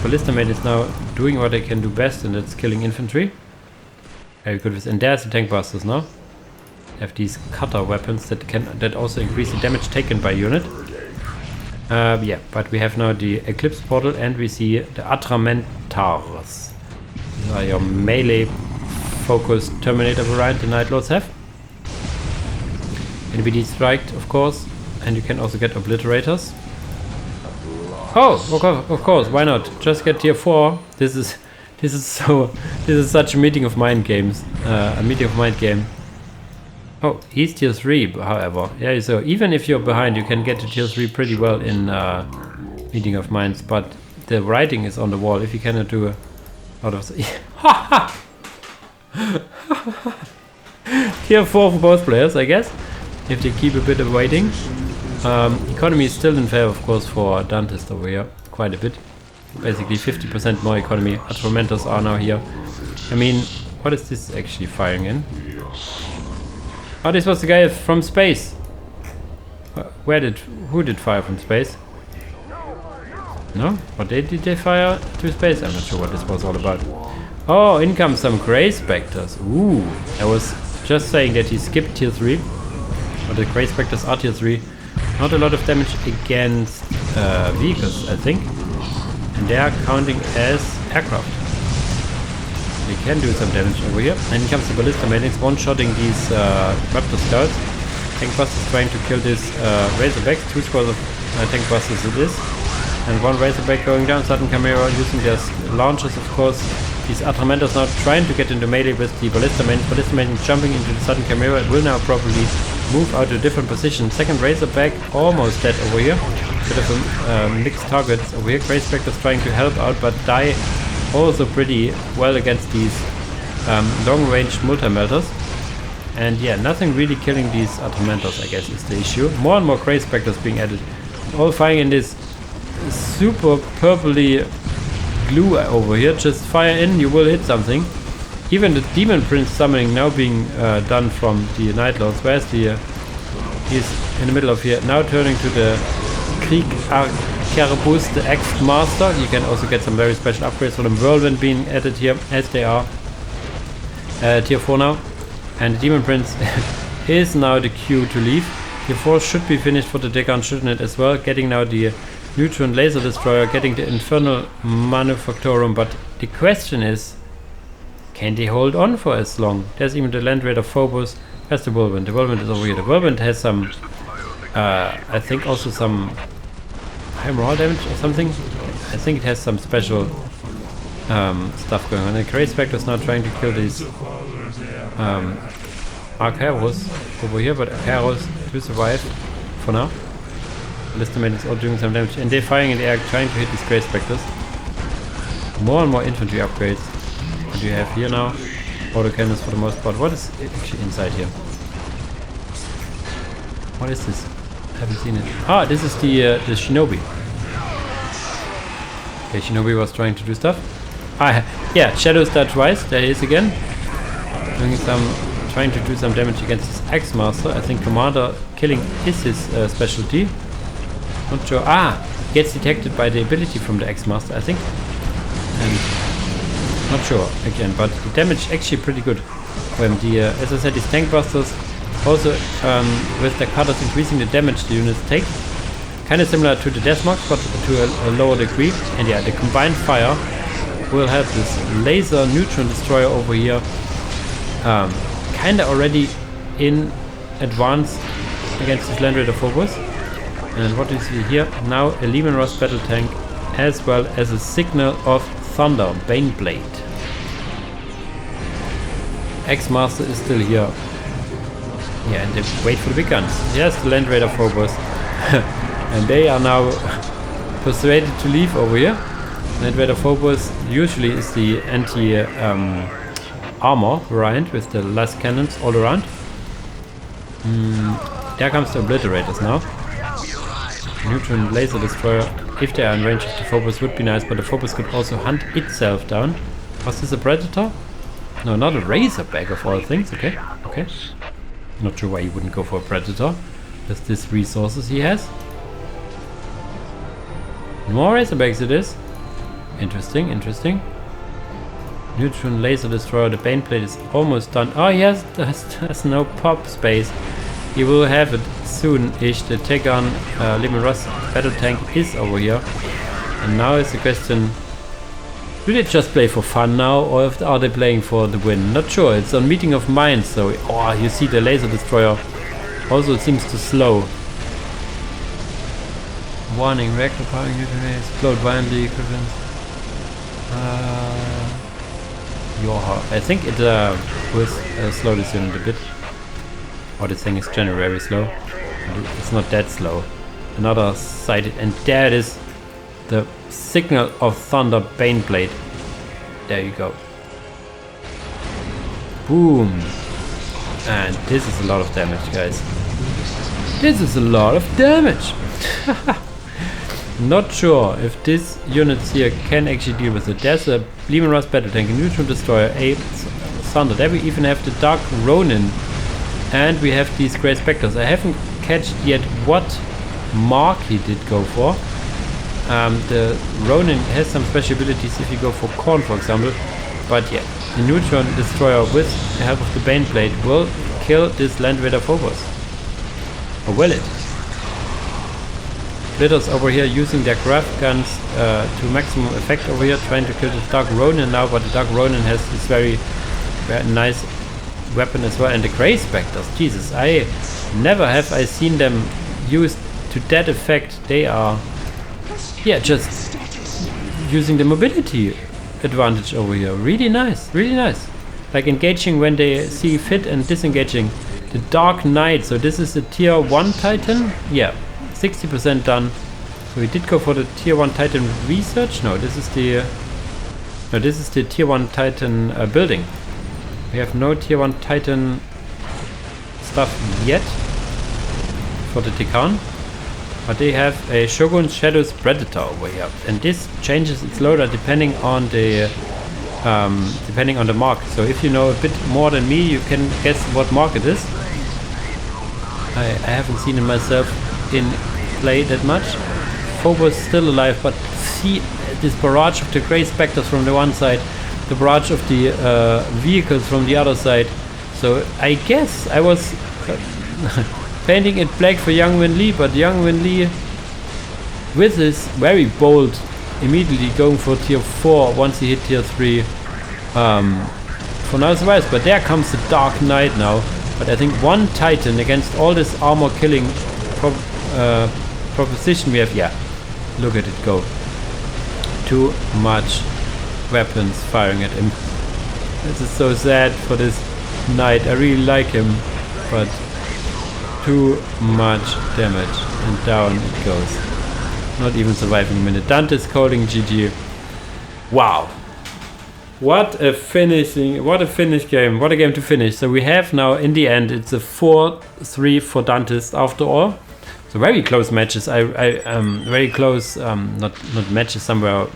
Ballista Mate is now doing what they can do best, and that's killing infantry. Very good with, and there's the tank busters now. They have these cutter weapons that also increase the damage taken by unit. Yeah, but we have now the Eclipse portal, and we see the Atramentars. These are your melee focused Terminator variant the Night Lords have. NBD striked, of course, and you can also get obliterators. Oh, of course, why not? Just get tier 4. This is such a meeting of mind games. A meeting of mind game. Oh, he's tier 3, however. Yeah, so even if you're behind, you can get to tier 3 pretty well in meeting of minds, but the writing is on the wall. If you cannot do a lot of... Tier 4 for both players, I guess. If they keep a bit of waiting. Economy is still in favor, of course, for Dantist over here. Quite a bit. Basically 50% more economy. Atormentors are now here. I mean, what is this actually firing in? Oh, this was the guy from space. Who did fire from space? No? What did they fire to space? I'm not sure what this was all about. Oh, in comes some Grey Spectres. Ooh, I was just saying that he skipped tier 3. But the Grey Spectres are tier 3. Not a lot of damage against vehicles, I think. And they are counting as aircraft. They can do some damage over here. And in comes the Ballista Maniacs, one-shotting these Raptor Scouts. Tank Busters trying to kill this Razorbacks. 2 squads of Tank Busters it is. And one Razorback going down. Sudden Chimera using their launchers, of course. These Atramentors now trying to get into melee with the Ballista Maniacs. Ballista Maniacs jumping into the Sudden Chimera. It will now probably move out to a different position. Second Razorback almost dead over here. Bit of a mixed targets over here. Grey Spectres trying to help out, but die also pretty well against these long-range multi-melters. And yeah, nothing really killing these Atormentors, I guess, is the issue. More and more Grey Spectres being added. All firing in this super purpley glue over here. Just fire in, you will hit something. Even the Demon Prince summoning now being done from the Night Lords. Where's the... he's in the middle of here. Now turning to the Krieg Arquebus, the X-Master. You can also get some very special upgrades for them. Whirlwind being added here, as they are tier 4 now. And the Demon Prince is now the queue to leave. Tier 4 should be finished for the Tekarn, shouldn't it, as well. Getting now the Neutron Laser Destroyer, getting the Infernal Manufactorum. But the question is, can they hold on for as long? There's even the Land Raider Phobos. There's the Whirlwind. The Whirlwind is over here. The Whirlwind has some... I think also some high morale damage or something. I think it has some special stuff going on. And Grey Spectre is now trying to kill these Archeros over here, but Archeros do survive for now. Listamate is all doing some damage, and they're firing in the air trying to hit these Grey Spectres. More and more infantry upgrades. What do you have here now? Autocannons for the most part. What is actually inside here? What is this? I haven't seen it. Ah, this is the Shinobi. Okay, Shinobi was trying to do stuff. Ah, yeah, Shadow Star twice. There he is again. Doing trying to do some damage against his X-Master. I think Commander killing is his specialty. Not sure. Ah, gets detected by the ability from the X-Master, I think. And not sure again, but the damage actually pretty good. When the as I said, these tank busters also with the cutters increasing the damage the units take. Kind of similar to the Deathmarks, but to a lower degree. And yeah, the combined fire will help this laser neutron destroyer over here. Kind of already in advance against this Land Raider Phobos. And what do you see here? Now a Lehman Ross battle tank, as well as a Signal of Thunder Baneblade. X-Master is still here. Yeah, and they wait for the big guns. Here's the Land Raider Phobos. And they are now persuaded to leave over here. Land Raider Phobos usually is the anti-armor variant with the less cannons all around. There comes the Obliterators now. Neutron Laser Destroyer, if they are in range of the Phobos, would be nice, but the Phobos could also hunt itself down. Was this a Predator? No, not a Razorback of all things. Okay, okay. Not sure why he wouldn't go for a Predator. With these resources he has. More Razorbacks it is. Interesting, interesting. Neutron Laser Destroyer, the Baneblade is almost done. Oh yes, there's no pop space. He will have it soon-ish. The Tekarn Lehman Russ battle tank is over here. And now is the question, do they just play for fun now, or are they playing for the win? Not sure. It's on Meeting of Minds, so oh, you see the Laser Destroyer also seems to slow. Warning, reactor power unit may explode violently. I think it will slow this unit a bit. Oh, this thing is generally very slow. It's not that slow. Another sighted, and there it is. The Signal of Thunder Baneblade. There you go. Boom. And this is a lot of damage, guys. This is a lot of damage. Not sure if these units here can actually deal with it. There's a Lehman Russ battle tank, a neutron destroyer, a Thunder. There we even have the Dark Ronin. And we have these Grey Spectres. I haven't catched yet what mark he did go for. The Ronin has some special abilities if you go for Korn, for example. But yeah, the Neutron Destroyer with the help of the Baneblade will kill this Land Raider Phobos. Or will it? Splitters over here using their craft guns to maximum effect over here, trying to kill the Dark Ronin now, but the Dark Ronin has this very, very nice weapon as well. And the Grey Spectres, Jesus, I never have I seen them used to that effect. They are, yeah, just using the mobility advantage over here. Really nice, really nice. Like engaging when they see fit and disengaging the Dark Knight. So this is a tier 1 Titan. Yeah, 60% done. So we did go for the tier 1 Titan research. No, this is the tier 1 Titan building. We have no tier 1 Titan stuff yet for the Tekarn. But they have a Shogun Shadow's Predator over here. And this changes its loader depending on the mark. So if you know a bit more than me, you can guess what mark it is. I haven't seen it myself in play that much. Phobos still alive, but see this barrage of the Grey Spectres from the one side, the barrage of the vehicles from the other side. So I guess I was painting it black for young Wen-li, but young Wen-li with his very bold immediately going for tier 4 once he hit tier 3 for no surprise. But there comes the Dark Knight now. But I think one Titan against all this armor killing proposition we have. Yeah, look at it go. Too much weapons firing at him. This is so sad for this knight. I really like him, but too much damage, and down it goes. Not even surviving a minute. DANTIST calling GG. Wow. What a finish game. What a game to finish. So we have now, in the end, it's a 4-3 for DANTIST after all. So very close matches. Very close, not matches, somewhere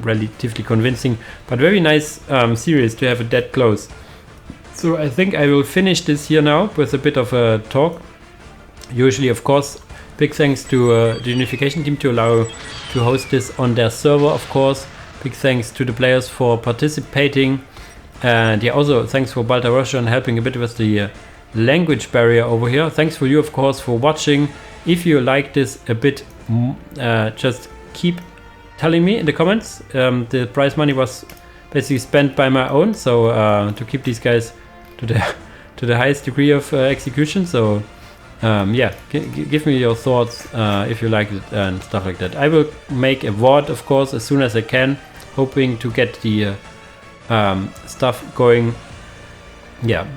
relatively convincing, but very nice series to have it that close. So I think I will finish this here now with a bit of a talk. Usually, of course, big thanks to the Unification team to allow to host this on their server, of course. Big thanks to the players for participating. And yeah, also thanks for Balta Russia and helping a bit with the language barrier over here. Thanks for you, of course, for watching. If you like this a bit, just keep telling me in the comments. The prize money was basically spent by my own, so to keep these guys to the highest degree of execution. So yeah, give me your thoughts if you like it and stuff like that. I will make a VOD, of course, as soon as I can, hoping to get the stuff going. Yeah,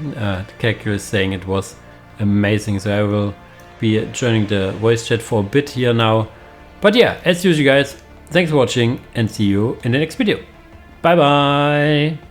Kakyo is saying it was amazing, so I will be joining the voice chat for a bit here now. But yeah, as usual guys, thanks for watching and see you in the next video. Bye bye!